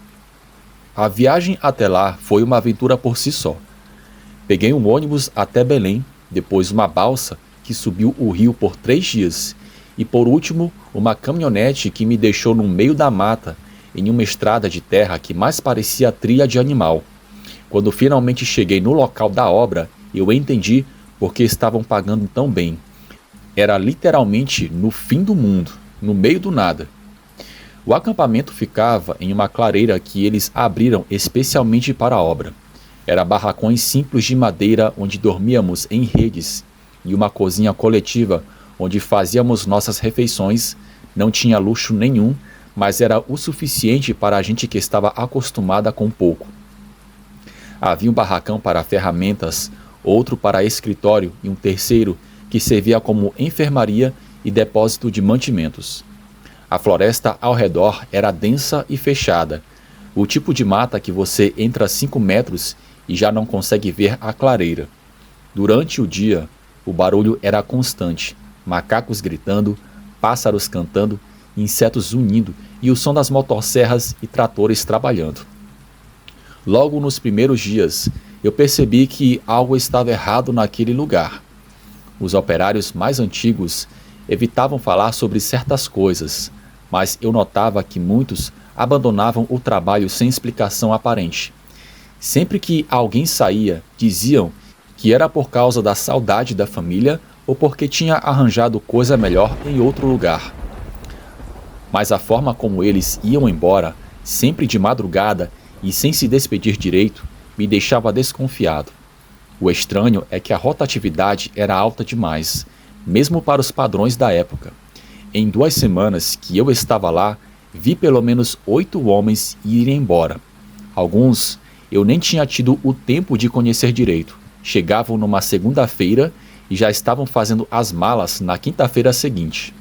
A viagem até lá foi uma aventura por si só. Peguei um ônibus até Belém, depois uma balsa que subiu o rio por 3 dias e, por último, uma caminhonete que me deixou no meio da mata, em uma estrada de terra que mais parecia trilha de animal. Quando finalmente cheguei no local da obra, eu entendi por que estavam pagando tão bem. Era literalmente no fim do mundo, no meio do nada. O acampamento ficava em uma clareira que eles abriram especialmente para a obra. Era barracões simples de madeira onde dormíamos em redes e uma cozinha coletiva onde fazíamos nossas refeições. Não tinha luxo nenhum, mas era o suficiente para a gente que estava acostumada com pouco. Havia um barracão para ferramentas, outro para escritório e um terceiro que servia como enfermaria e depósito de mantimentos. A floresta ao redor era densa e fechada, o tipo de mata que você entra 5 metros e já não consegue ver a clareira. Durante o dia, o barulho era constante, macacos gritando, pássaros cantando, insetos zunindo e o som das motosserras e tratores trabalhando. Logo nos primeiros dias, eu percebi que algo estava errado naquele lugar. Os operários mais antigos evitavam falar sobre certas coisas, mas eu notava que muitos abandonavam o trabalho sem explicação aparente. Sempre que alguém saía, diziam que era por causa da saudade da família ou porque tinha arranjado coisa melhor em outro lugar. Mas a forma como eles iam embora, sempre de madrugada e sem se despedir direito, me deixava desconfiado. O estranho é que a rotatividade era alta demais, mesmo para os padrões da época. Em 2 semanas que eu estava lá, vi pelo menos 8 homens irem embora. Alguns eu nem tinha tido o tempo de conhecer direito. Chegavam numa segunda-feira e já estavam fazendo as malas na quinta-feira seguinte.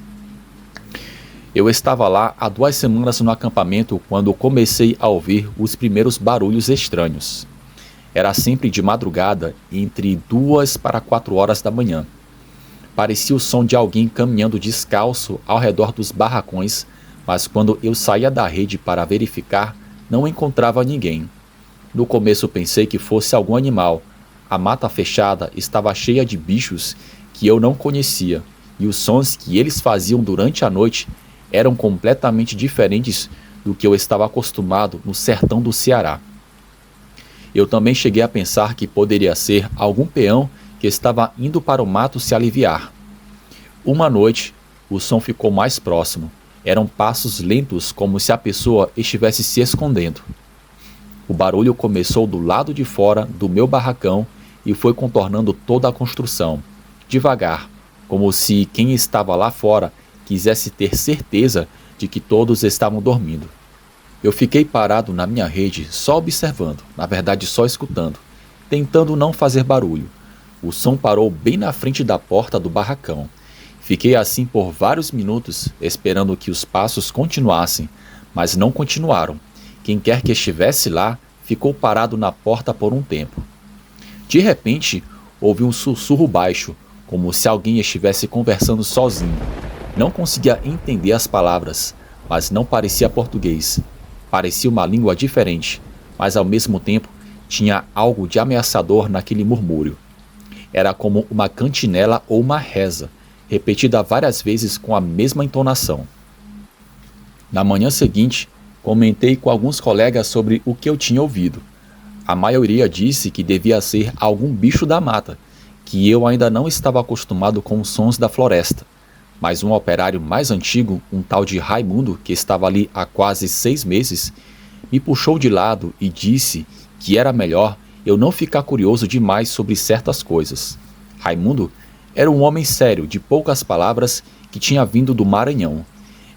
Eu estava lá há 2 semanas no acampamento quando comecei a ouvir os primeiros barulhos estranhos. Era sempre de madrugada, entre 2 para 4 horas da manhã. Parecia o som de alguém caminhando descalço ao redor dos barracões, mas quando eu saía da rede para verificar, não encontrava ninguém. No começo pensei que fosse algum animal. A mata fechada estava cheia de bichos que eu não conhecia, e os sons que eles faziam durante a noite eram completamente diferentes do que eu estava acostumado no sertão do Ceará. Eu também cheguei a pensar que poderia ser algum peão que estava indo para o mato se aliviar. Uma noite, o som ficou mais próximo. Eram passos lentos, como se a pessoa estivesse se escondendo. O barulho começou do lado de fora do meu barracão e foi contornando toda a construção, devagar, como se quem estava lá fora quisesse ter certeza de que todos estavam dormindo. Eu fiquei parado na minha rede, só observando, na verdade só escutando, tentando não fazer barulho. O som parou bem na frente da porta do barracão. Fiquei assim por vários minutos, esperando que os passos continuassem, mas não continuaram. Quem quer que estivesse lá, ficou parado na porta por um tempo. De repente, ouvi um sussurro baixo, como se alguém estivesse conversando sozinho. Não conseguia entender as palavras, mas não parecia português. Parecia uma língua diferente, mas ao mesmo tempo tinha algo de ameaçador naquele murmúrio. Era como uma cantinela ou uma reza, repetida várias vezes com a mesma entonação. Na manhã seguinte, comentei com alguns colegas sobre o que eu tinha ouvido. A maioria disse que devia ser algum bicho da mata, que eu ainda não estava acostumado com os sons da floresta. Mas um operário mais antigo, um tal de Raimundo, que estava ali há quase 6 meses, me puxou de lado e disse que era melhor eu não ficar curioso demais sobre certas coisas. Raimundo era um homem sério, de poucas palavras, que tinha vindo do Maranhão.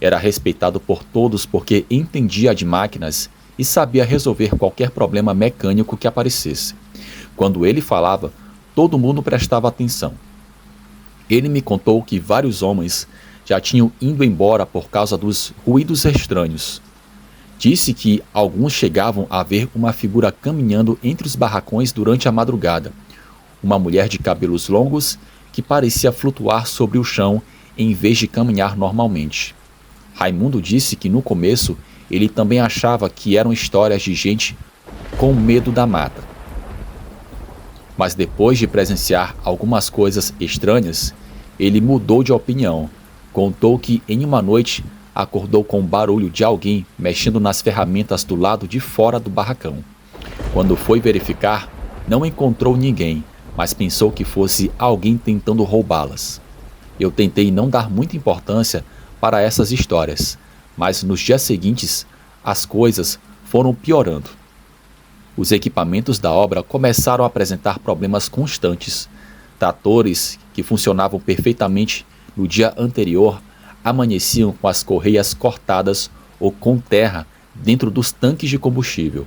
Era respeitado por todos porque entendia de máquinas e sabia resolver qualquer problema mecânico que aparecesse. Quando ele falava, todo mundo prestava atenção. Ele me contou que vários homens já tinham ido embora por causa dos ruídos estranhos. Disse que alguns chegavam a ver uma figura caminhando entre os barracões durante a madrugada. Uma mulher de cabelos longos que parecia flutuar sobre o chão em vez de caminhar normalmente. Raimundo disse que no começo ele também achava que eram histórias de gente com medo da mata. Mas depois de presenciar algumas coisas estranhas, ele mudou de opinião. Contou que em uma noite acordou com o barulho de alguém mexendo nas ferramentas do lado de fora do barracão. Quando foi verificar, não encontrou ninguém, mas pensou que fosse alguém tentando roubá-las. Eu tentei não dar muita importância para essas histórias, mas nos dias seguintes as coisas foram piorando. Os equipamentos da obra começaram a apresentar problemas constantes. Tratores que funcionavam perfeitamente no dia anterior amanheciam com as correias cortadas ou com terra dentro dos tanques de combustível.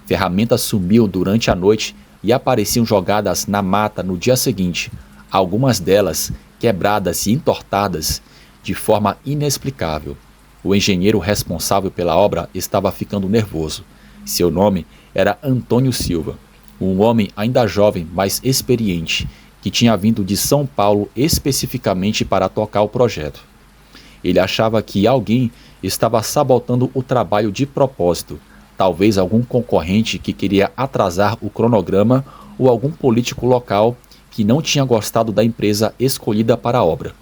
Ferramentas sumiam durante a noite e apareciam jogadas na mata no dia seguinte, algumas delas quebradas e entortadas de forma inexplicável. O engenheiro responsável pela obra estava ficando nervoso. Seu nome era Antônio Silva, um homem ainda jovem, mas experiente, que tinha vindo de São Paulo especificamente para tocar o projeto. Ele achava que alguém estava sabotando o trabalho de propósito, talvez algum concorrente que queria atrasar o cronograma ou algum político local que não tinha gostado da empresa escolhida para a obra.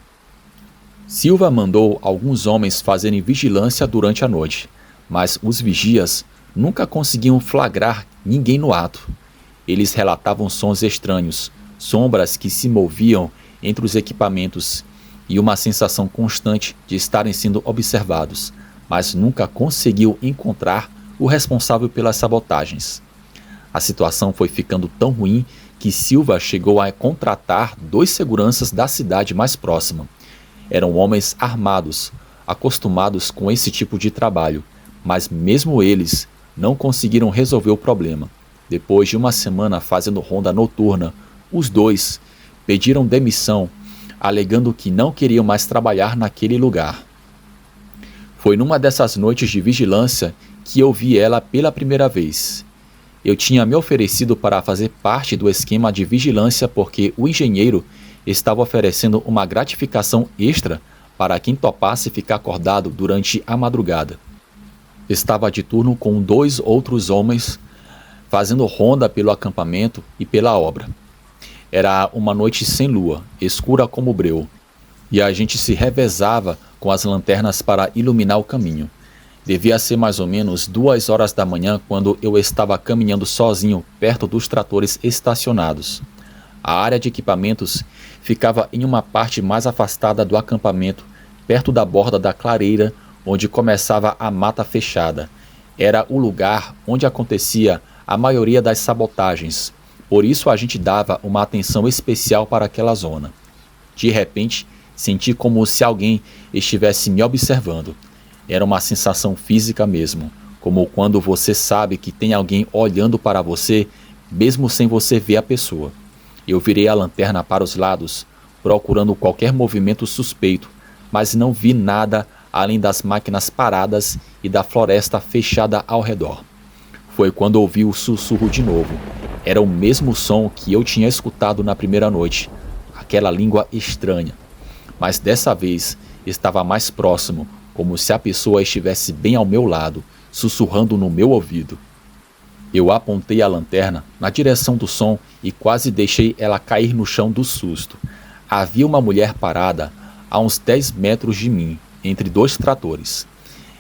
Silva mandou alguns homens fazerem vigilância durante a noite, mas os vigias nunca conseguiam flagrar ninguém no ato. Eles relatavam sons estranhos, sombras que se moviam entre os equipamentos e uma sensação constante de estarem sendo observados, mas nunca conseguiu encontrar o responsável pelas sabotagens. A situação foi ficando tão ruim que Silva chegou a contratar 2 seguranças da cidade mais próxima. Eram homens armados, acostumados com esse tipo de trabalho, mas mesmo eles não conseguiram resolver o problema. Depois de uma semana fazendo ronda noturna, os 2 pediram demissão, alegando que não queriam mais trabalhar naquele lugar. Foi numa dessas noites de vigilância que eu vi ela pela primeira vez. Eu tinha me oferecido para fazer parte do esquema de vigilância porque o engenheiro estava oferecendo uma gratificação extra para quem topasse ficar acordado durante a madrugada. Estava de turno com 2 outros homens fazendo ronda pelo acampamento e pela obra. Era uma noite sem lua, escura como breu, e a gente se revezava com as lanternas para iluminar o caminho. Devia ser mais ou menos 2 horas da manhã quando eu estava caminhando sozinho perto dos tratores estacionados. A área de equipamentos ficava em uma parte mais afastada do acampamento, perto da borda da clareira, onde começava a mata fechada. Era o lugar onde acontecia a maioria das sabotagens, por isso a gente dava uma atenção especial para aquela zona. De repente, senti como se alguém estivesse me observando. Era uma sensação física mesmo, como quando você sabe que tem alguém olhando para você, mesmo sem você ver a pessoa. Eu virei a lanterna para os lados, procurando qualquer movimento suspeito, mas não vi nada além das máquinas paradas e da floresta fechada ao redor. Foi quando ouvi o sussurro de novo. Era o mesmo som que eu tinha escutado na primeira noite, aquela língua estranha. Mas dessa vez estava mais próximo, como se a pessoa estivesse bem ao meu lado, sussurrando no meu ouvido. Eu apontei a lanterna na direção do som e quase deixei ela cair no chão do susto. Havia uma mulher parada a uns 10 metros de mim, entre 2 tratores.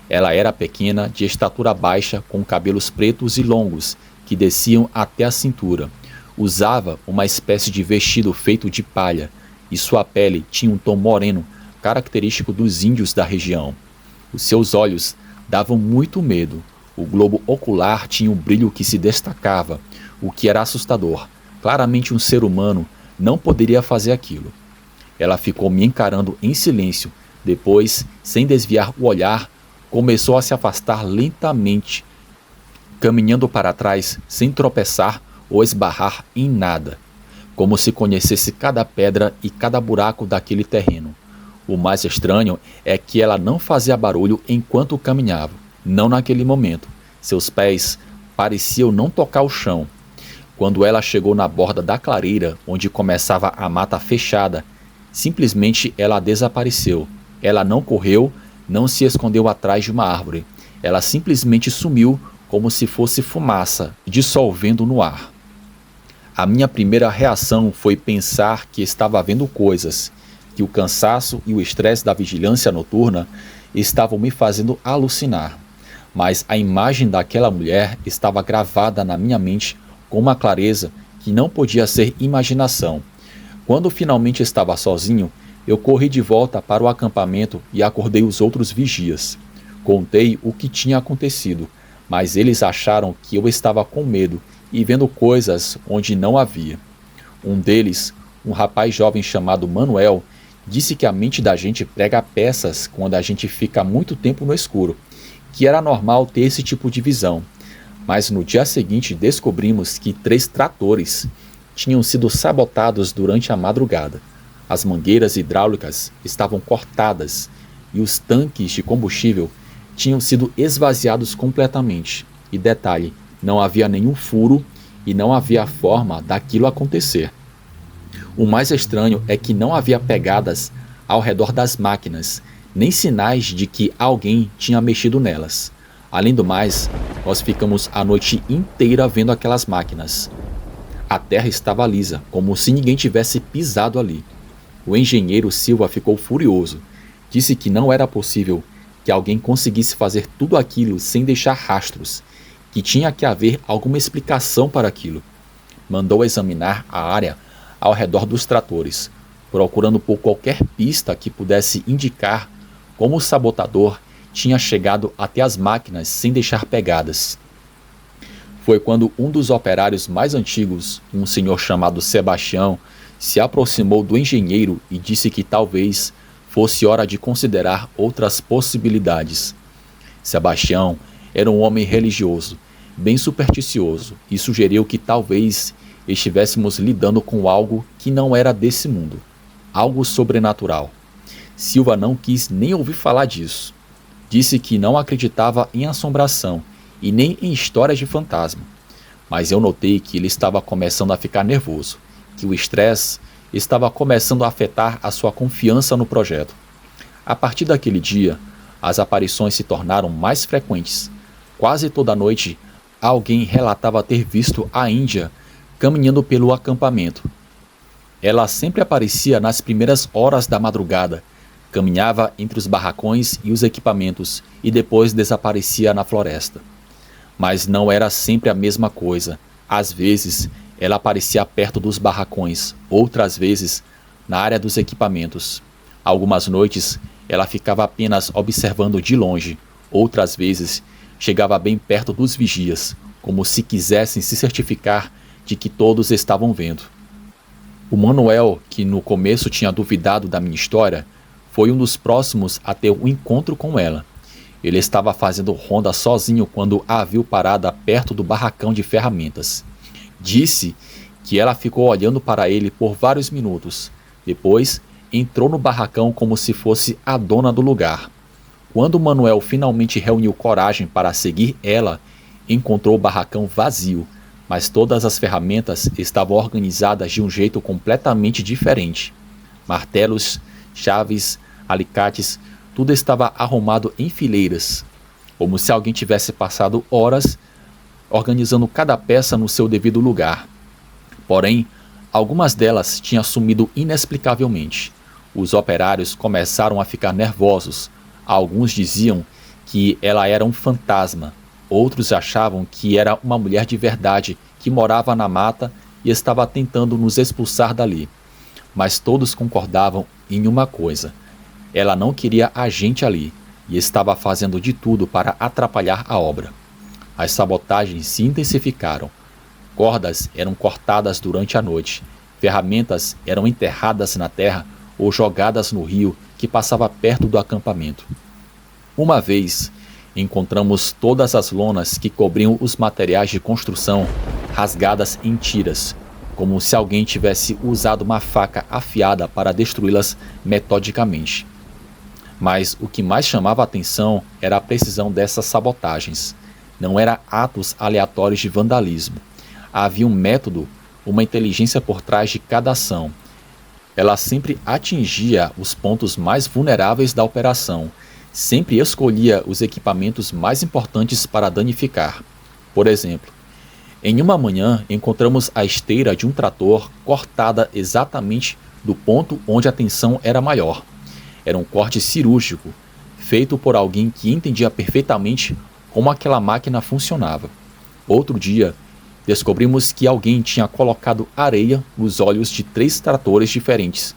Ela era pequena, de estatura baixa, com cabelos pretos e longos, que desciam até a cintura. Usava uma espécie de vestido feito de palha, e sua pele tinha um tom moreno, característico dos índios da região. Os seus olhos davam muito medo. O globo ocular tinha um brilho que se destacava, o que era assustador. Claramente um ser humano não poderia fazer aquilo. Ela ficou me encarando em silêncio. Depois, sem desviar o olhar, começou a se afastar lentamente, caminhando para trás sem tropeçar ou esbarrar em nada, como se conhecesse cada pedra e cada buraco daquele terreno. O mais estranho é que ela não fazia barulho enquanto caminhava. Não naquele momento. Seus pés pareciam não tocar o chão. Quando ela chegou na borda da clareira, onde começava a mata fechada, simplesmente ela desapareceu. Ela não correu, não se escondeu atrás de uma árvore. Ela simplesmente sumiu como se fosse fumaça, dissolvendo no ar. A minha primeira reação foi pensar que estava vendo coisas, que o cansaço e o estresse da vigilância noturna estavam me fazendo alucinar. Mas a imagem daquela mulher estava gravada na minha mente com uma clareza que não podia ser imaginação. Quando finalmente estava sozinho, eu corri de volta para o acampamento e acordei os outros vigias. Contei o que tinha acontecido, mas eles acharam que eu estava com medo e vendo coisas onde não havia. Um deles, um rapaz jovem chamado Manuel, disse que a mente da gente prega peças quando a gente fica muito tempo no escuro, que era normal ter esse tipo de visão. Mas no dia seguinte descobrimos que 3 tratores tinham sido sabotados durante a madrugada. As mangueiras hidráulicas estavam cortadas e os tanques de combustível tinham sido esvaziados completamente. E detalhe, não havia nenhum furo e não havia forma daquilo acontecer. O mais estranho é que não havia pegadas ao redor das máquinas, nem sinais de que alguém tinha mexido nelas. Além do mais, nós ficamos a noite inteira vendo aquelas máquinas. A terra estava lisa, como se ninguém tivesse pisado ali. O engenheiro Silva ficou furioso. Disse que não era possível que alguém conseguisse fazer tudo aquilo sem deixar rastros, que tinha que haver alguma explicação para aquilo. Mandou examinar a área ao redor dos tratores, procurando por qualquer pista que pudesse indicar como o sabotador tinha chegado até as máquinas sem deixar pegadas. Foi quando um dos operários mais antigos, um senhor chamado Sebastião, se aproximou do engenheiro e disse que talvez fosse hora de considerar outras possibilidades. Sebastião era um homem religioso, bem supersticioso, e sugeriu que talvez estivéssemos lidando com algo que não era desse mundo, algo sobrenatural. Silva não quis nem ouvir falar disso. Disse que não acreditava em assombração e nem em histórias de fantasma. Mas eu notei que ele estava começando a ficar nervoso, que o estresse estava começando a afetar a sua confiança no projeto. A partir daquele dia, as aparições se tornaram mais frequentes. Quase toda noite, alguém relatava ter visto a Índia caminhando pelo acampamento. Ela sempre aparecia nas primeiras horas da madrugada, caminhava entre os barracões e os equipamentos e depois desaparecia na floresta. Mas não era sempre a mesma coisa. Às vezes, ela aparecia perto dos barracões, outras vezes, na área dos equipamentos. Algumas noites, ela ficava apenas observando de longe, outras vezes, chegava bem perto dos vigias, como se quisessem se certificar de que todos estavam vendo. O Manuel, que no começo tinha duvidado da minha história, foi um dos próximos a ter um encontro com ela. Ele estava fazendo ronda sozinho quando a viu parada perto do barracão de ferramentas. Disse que ela ficou olhando para ele por vários minutos. Depois, entrou no barracão como se fosse a dona do lugar. Quando Manuel finalmente reuniu coragem para seguir ela, encontrou o barracão vazio, mas todas as ferramentas estavam organizadas de um jeito completamente diferente. Martelos, chaves, alicates, tudo estava arrumado em fileiras, como se alguém tivesse passado horas organizando cada peça no seu devido lugar. Porém, algumas delas tinham sumido inexplicavelmente. Os operários começaram a ficar nervosos. Alguns diziam que ela era um fantasma. Outros achavam que era uma mulher de verdade que morava na mata e estava tentando nos expulsar dali. Mas todos concordavam em uma coisa. Ela não queria a gente ali e estava fazendo de tudo para atrapalhar a obra. As sabotagens se intensificaram. Cordas eram cortadas durante a noite, ferramentas eram enterradas na terra ou jogadas no rio que passava perto do acampamento. Uma vez, encontramos todas as lonas que cobriam os materiais de construção rasgadas em tiras, como se alguém tivesse usado uma faca afiada para destruí-las metodicamente. Mas o que mais chamava a atenção era a precisão dessas sabotagens. Não eram atos aleatórios de vandalismo. Havia um método, uma inteligência por trás de cada ação. Ela sempre atingia os pontos mais vulneráveis da operação, sempre escolhia os equipamentos mais importantes para danificar. Por exemplo, em uma manhã encontramos a esteira de um trator cortada exatamente do ponto onde a tensão era maior. Era um corte cirúrgico, feito por alguém que entendia perfeitamente como aquela máquina funcionava. Outro dia, descobrimos que alguém tinha colocado areia nos olhos de 3 tratores diferentes,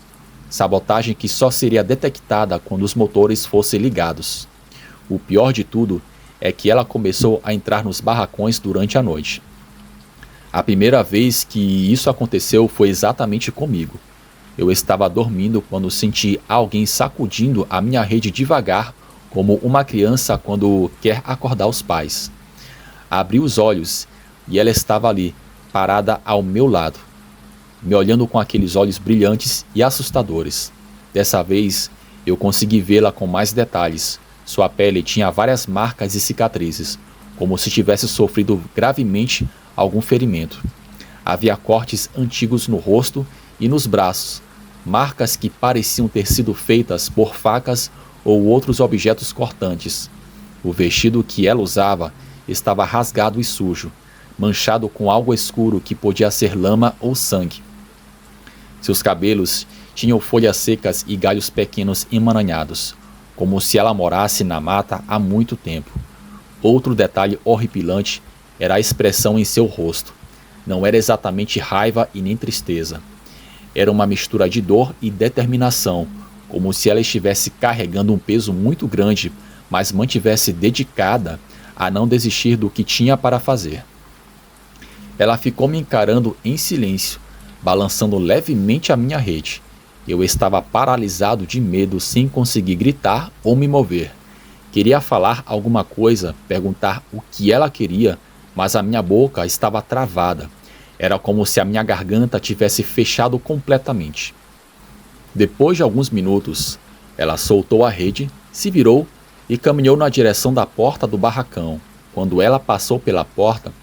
sabotagem que só seria detectada quando os motores fossem ligados. O pior de tudo é que ela começou a entrar nos barracões durante a noite. A primeira vez que isso aconteceu foi exatamente comigo. Eu estava dormindo quando senti alguém sacudindo a minha rede devagar, como uma criança quando quer acordar os pais. Abri os olhos e ela estava ali, parada ao meu lado, me olhando com aqueles olhos brilhantes e assustadores. Dessa vez, eu consegui vê-la com mais detalhes. Sua pele tinha várias marcas e cicatrizes, como se tivesse sofrido gravemente algum ferimento. Havia cortes antigos no rosto e nos braços, marcas que pareciam ter sido feitas por facas ou outros objetos cortantes. O vestido que ela usava estava rasgado e sujo, manchado com algo escuro que podia ser lama ou sangue. Seus cabelos tinham folhas secas e galhos pequenos emaranhados, como se ela morasse na mata há muito tempo. Outro detalhe horripilante era a expressão em seu rosto. Não era exatamente raiva e nem tristeza. Era uma mistura de dor e determinação, como se ela estivesse carregando um peso muito grande, mas mantivesse dedicada a não desistir do que tinha para fazer. Ela ficou me encarando em silêncio, balançando levemente a minha rede. Eu estava paralisado de medo, sem conseguir gritar ou me mover. Queria falar alguma coisa, perguntar o que ela queria, mas a minha boca estava travada. Era como se a minha garganta tivesse fechado completamente. Depois de alguns minutos, ela soltou a rede, se virou e caminhou na direção da porta do barracão. Quando ela passou pela porta,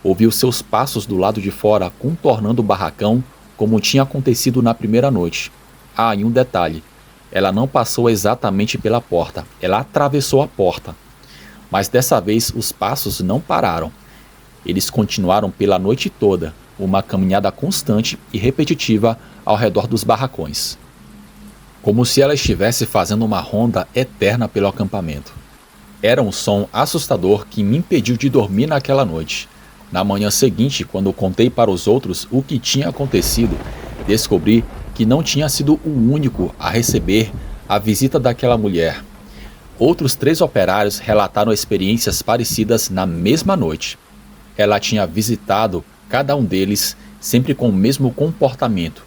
ouviu seus passos do lado de fora contornando o barracão como tinha acontecido na primeira noite. Ah, e um detalhe, ela não passou exatamente pela porta, ela atravessou a porta. Mas dessa vez os passos não pararam. Eles continuaram pela noite toda, uma caminhada constante e repetitiva ao redor dos barracões. Como se ela estivesse fazendo uma ronda eterna pelo acampamento. Era um som assustador que me impediu de dormir naquela noite. Na manhã seguinte, quando contei para os outros o que tinha acontecido, descobri que não tinha sido o único a receber a visita daquela mulher. Outros 3 operários relataram experiências parecidas na mesma noite. Ela tinha visitado cada um deles sempre com o mesmo comportamento.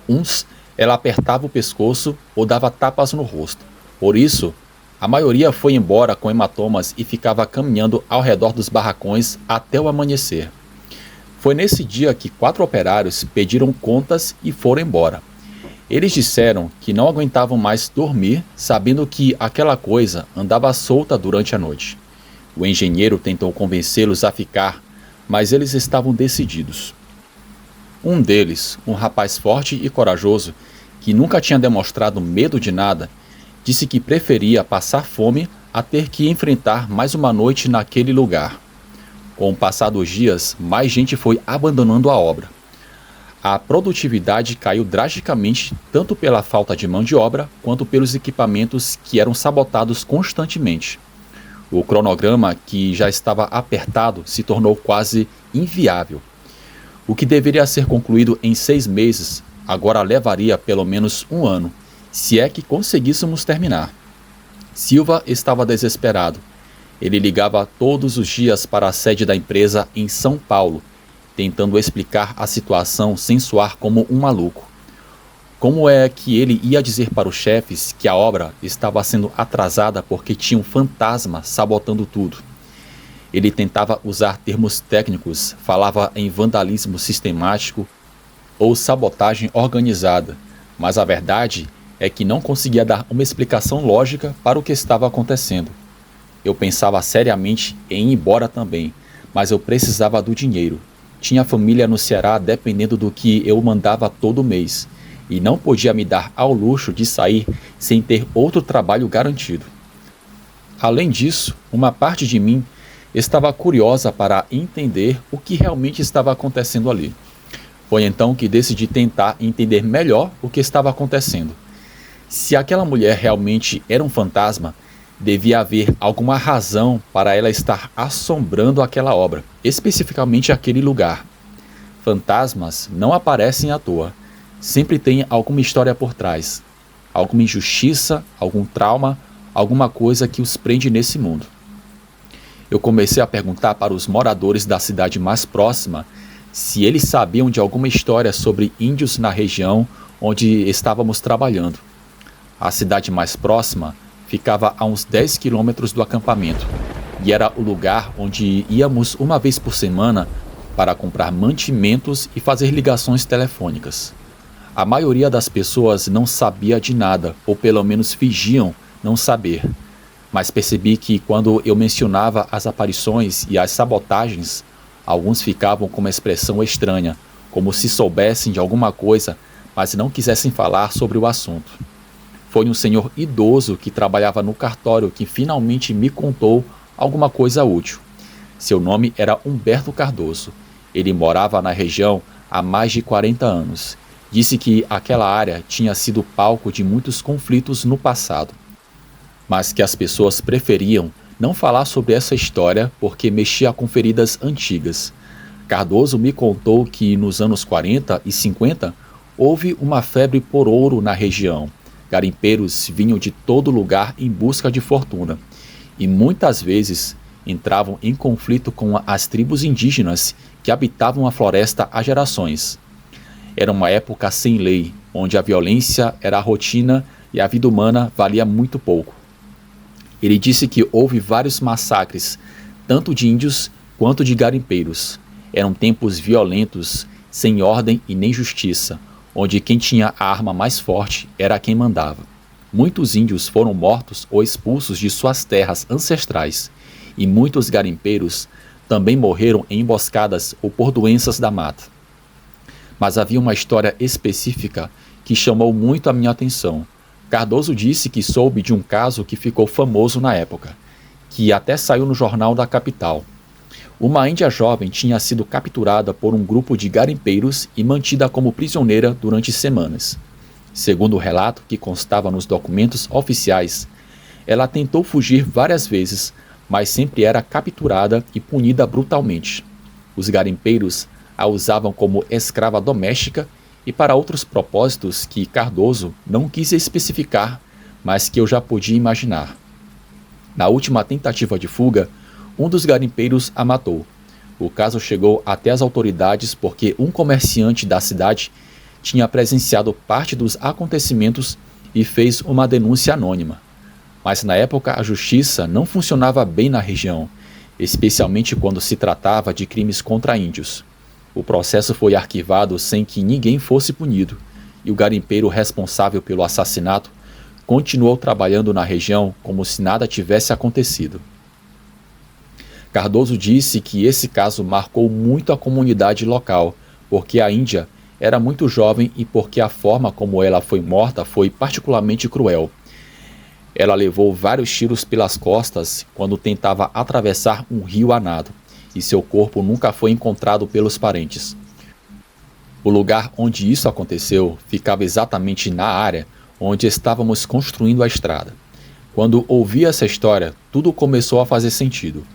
Uns, ela apertava o pescoço ou dava tapas no rosto. Por isso, a maioria foi embora com hematomas e ficava caminhando ao redor dos barracões até o amanhecer. Foi nesse dia que 4 operários pediram contas e foram embora. Eles disseram que não aguentavam mais dormir, sabendo que aquela coisa andava solta durante a noite. O engenheiro tentou convencê-los a ficar, mas eles estavam decididos. Um deles, um rapaz forte e corajoso, que nunca tinha demonstrado medo de nada, disse que preferia passar fome a ter que enfrentar mais uma noite naquele lugar. Com o passar dos dias, mais gente foi abandonando a obra. A produtividade caiu drasticamente tanto pela falta de mão de obra quanto pelos equipamentos que eram sabotados constantemente. O cronograma, que já estava apertado, se tornou quase inviável. O que deveria ser concluído em 6 meses, agora levaria pelo menos 1 ano, se é que conseguíssemos terminar. Silva estava desesperado. Ele ligava todos os dias para a sede da empresa em São Paulo, tentando explicar a situação sem soar como um maluco. Como é que ele ia dizer para os chefes que a obra estava sendo atrasada porque tinha um fantasma sabotando tudo? Ele tentava usar termos técnicos, falava em vandalismo sistemático ou sabotagem organizada, mas a verdade é que não conseguia dar uma explicação lógica para o que estava acontecendo. Eu pensava seriamente em ir embora também, mas eu precisava do dinheiro. Tinha família no Ceará dependendo do que eu mandava todo mês, e não podia me dar ao luxo de sair sem ter outro trabalho garantido. Além disso, uma parte de mim estava curiosa para entender o que realmente estava acontecendo ali. Foi então que decidi tentar entender melhor o que estava acontecendo. Se aquela mulher realmente era um fantasma, devia haver alguma razão para ela estar assombrando aquela obra, especificamente aquele lugar. Fantasmas não aparecem à toa. Sempre tem alguma história por trás, alguma injustiça, algum trauma, alguma coisa que os prende nesse mundo. Eu comecei a perguntar para os moradores da cidade mais próxima se eles sabiam de alguma história sobre índios na região onde estávamos trabalhando. A cidade mais próxima ficava a uns 10 quilômetros do acampamento e era o lugar onde íamos uma vez por semana para comprar mantimentos e fazer ligações telefônicas. A maioria das pessoas não sabia de nada, ou pelo menos fingiam não saber. Mas percebi que quando eu mencionava as aparições e as sabotagens, alguns ficavam com uma expressão estranha, como se soubessem de alguma coisa, mas não quisessem falar sobre o assunto. Foi um senhor idoso que trabalhava no cartório que finalmente me contou alguma coisa útil. Seu nome era Humberto Cardoso. Ele morava na região há mais de 40 anos. Disse que aquela área tinha sido palco de muitos conflitos no passado, mas que as pessoas preferiam não falar sobre essa história porque mexia com feridas antigas. Cardoso me contou que nos anos 40 e 50 houve uma febre por ouro na região. Garimpeiros vinham de todo lugar em busca de fortuna e muitas vezes entravam em conflito com as tribos indígenas que habitavam a floresta há gerações. Era uma época sem lei, onde a violência era a rotina e a vida humana valia muito pouco. Ele disse que houve vários massacres, tanto de índios quanto de garimpeiros. Eram tempos violentos, sem ordem e nem justiça, onde quem tinha a arma mais forte era quem mandava. Muitos índios foram mortos ou expulsos de suas terras ancestrais, e muitos garimpeiros também morreram em emboscadas ou por doenças da mata. Mas havia uma história específica que chamou muito a minha atenção. Cardoso disse que soube de um caso que ficou famoso na época, que até saiu no jornal da capital. Uma índia jovem tinha sido capturada por um grupo de garimpeiros e mantida como prisioneira durante semanas. Segundo o relato que constava nos documentos oficiais, ela tentou fugir várias vezes, mas sempre era capturada e punida brutalmente. Os garimpeiros a usavam como escrava doméstica e para outros propósitos que Cardoso não quis especificar, mas que eu já podia imaginar. Na última tentativa de fuga, um dos garimpeiros a matou. O caso chegou até as autoridades porque um comerciante da cidade tinha presenciado parte dos acontecimentos e fez uma denúncia anônima. Mas na época a justiça não funcionava bem na região, especialmente quando se tratava de crimes contra índios. O processo foi arquivado sem que ninguém fosse punido, e o garimpeiro responsável pelo assassinato continuou trabalhando na região como se nada tivesse acontecido. Cardoso disse que esse caso marcou muito a comunidade local, porque a índia era muito jovem e porque a forma como ela foi morta foi particularmente cruel. Ela levou vários tiros pelas costas quando tentava atravessar um rio a nado, e seu corpo nunca foi encontrado pelos parentes. O lugar onde isso aconteceu ficava exatamente na área onde estávamos construindo a estrada. Quando ouvi essa história, tudo começou a fazer sentido.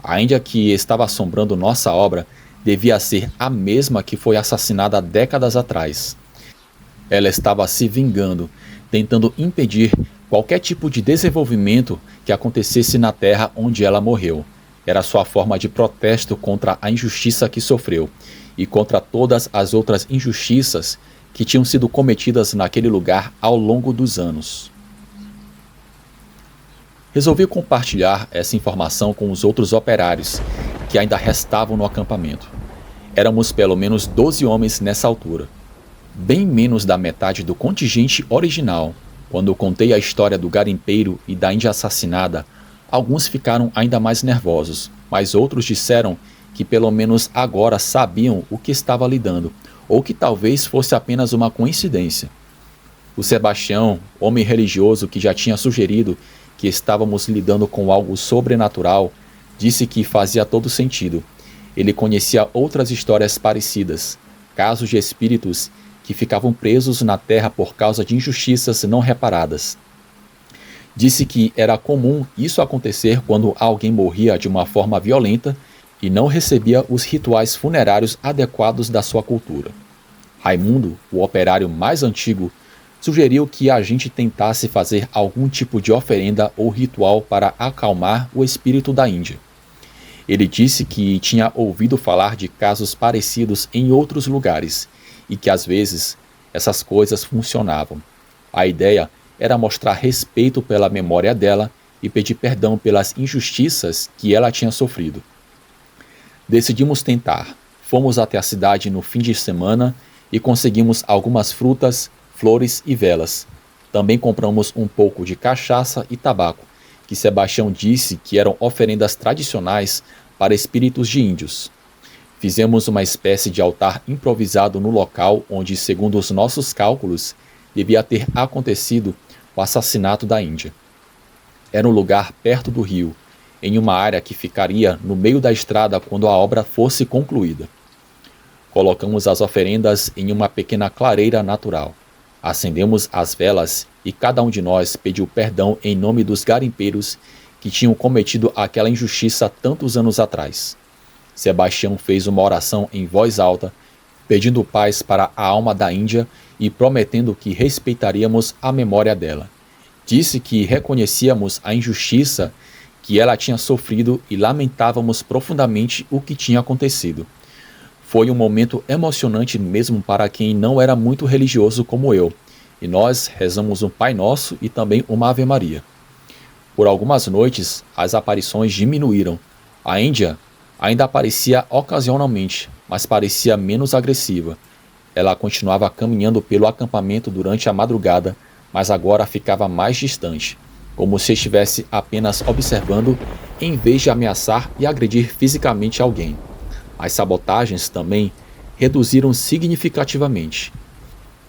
A índia que estava assombrando nossa obra devia ser a mesma que foi assassinada há décadas atrás. Ela estava se vingando, tentando impedir qualquer tipo de desenvolvimento que acontecesse na terra onde ela morreu. Era sua forma de protesto contra a injustiça que sofreu e contra todas as outras injustiças que tinham sido cometidas naquele lugar ao longo dos anos. Resolvi compartilhar essa informação com os outros operários que ainda restavam no acampamento. Éramos pelo menos 12 homens nessa altura, bem menos da metade do contingente original. Quando eu contei a história do garimpeiro e da índia assassinada, alguns ficaram ainda mais nervosos, mas outros disseram que pelo menos agora sabiam o que estava lidando, ou que talvez fosse apenas uma coincidência. O Sebastião, homem religioso que já tinha sugerido que estávamos lidando com algo sobrenatural, disse que fazia todo sentido. Ele conhecia outras histórias parecidas, casos de espíritos que ficavam presos na terra por causa de injustiças não reparadas. Disse que era comum isso acontecer quando alguém morria de uma forma violenta e não recebia os rituais funerários adequados da sua cultura. Raimundo, o operário mais antigo, sugeriu que a gente tentasse fazer algum tipo de oferenda ou ritual para acalmar o espírito da Índia. Ele disse que tinha ouvido falar de casos parecidos em outros lugares e que às vezes essas coisas funcionavam. A ideia era mostrar respeito pela memória dela e pedir perdão pelas injustiças que ela tinha sofrido. Decidimos tentar. Fomos até a cidade no fim de semana e conseguimos algumas frutas, flores e velas. Também compramos um pouco de cachaça e tabaco, que Sebastião disse que eram oferendas tradicionais para espíritos de índios. Fizemos uma espécie de altar improvisado no local onde, segundo os nossos cálculos, devia ter acontecido o assassinato da Índia. Era um lugar perto do rio, em uma área que ficaria no meio da estrada quando a obra fosse concluída. Colocamos as oferendas em uma pequena clareira natural. Acendemos as velas e cada um de nós pediu perdão em nome dos garimpeiros que tinham cometido aquela injustiça tantos anos atrás. Sebastião fez uma oração em voz alta, pedindo paz para a alma da Índia e prometendo que respeitaríamos a memória dela. Disse que reconhecíamos a injustiça que ela tinha sofrido e lamentávamos profundamente o que tinha acontecido. Foi um momento emocionante mesmo para quem não era muito religioso como eu, e nós rezamos um Pai Nosso e também uma Ave Maria. Por algumas noites, as aparições diminuíram. A Índia ainda aparecia ocasionalmente, mas parecia menos agressiva. Ela continuava caminhando pelo acampamento durante a madrugada, mas agora ficava mais distante, como se estivesse apenas observando em vez de ameaçar e agredir fisicamente alguém. As sabotagens também reduziram significativamente,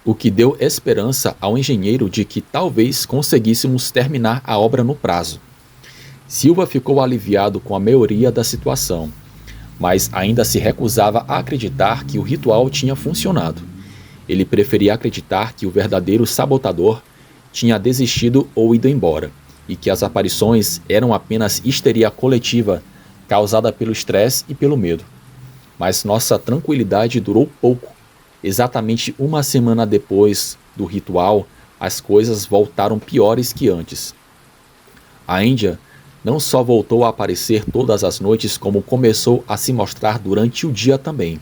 o que deu esperança ao engenheiro de que talvez conseguíssemos terminar a obra no prazo. Silva ficou aliviado com a melhoria da situação, mas ainda se recusava a acreditar que o ritual tinha funcionado. Ele preferia acreditar que o verdadeiro sabotador tinha desistido ou ido embora, e que as aparições eram apenas histeria coletiva causada pelo estresse e pelo medo. Mas nossa tranquilidade durou pouco. Exatamente uma semana depois do ritual, as coisas voltaram piores que antes. A Índia não só voltou a aparecer todas as noites, como começou a se mostrar durante o dia também.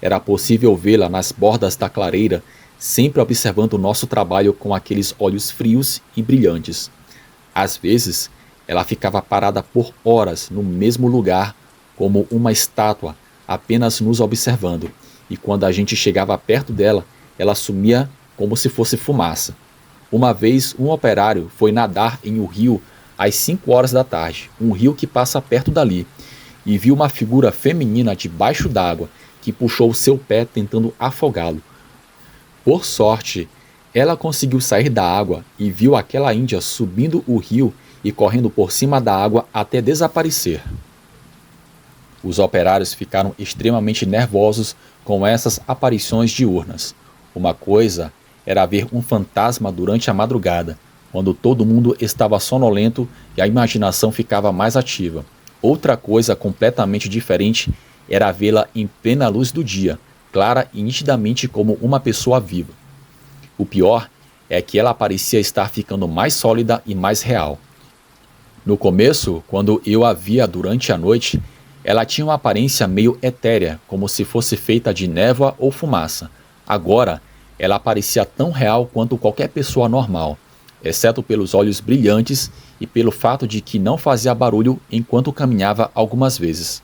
Era possível vê-la nas bordas da clareira, sempre observando o nosso trabalho com aqueles olhos frios e brilhantes. Às vezes, ela ficava parada por horas no mesmo lugar, como uma estátua, apenas nos observando, e quando a gente chegava perto dela, ela sumia como se fosse fumaça. Uma vez, um operário foi nadar em um rio às 5 horas da tarde, um rio que passa perto dali, e viu uma figura feminina debaixo d'água que puxou seu pé tentando afogá-lo. Por sorte, ela conseguiu sair da água e viu aquela índia subindo o rio e correndo por cima da água até desaparecer. Os operários ficaram extremamente nervosos com essas aparições diurnas. Uma coisa era ver um fantasma durante a madrugada, quando todo mundo estava sonolento e a imaginação ficava mais ativa. Outra coisa completamente diferente era vê-la em plena luz do dia, clara e nitidamente como uma pessoa viva. O pior é que ela parecia estar ficando mais sólida e mais real. No começo, quando eu a via durante a noite, ela tinha uma aparência meio etérea, como se fosse feita de névoa ou fumaça. Agora, ela parecia tão real quanto qualquer pessoa normal, exceto pelos olhos brilhantes e pelo fato de que não fazia barulho enquanto caminhava algumas vezes.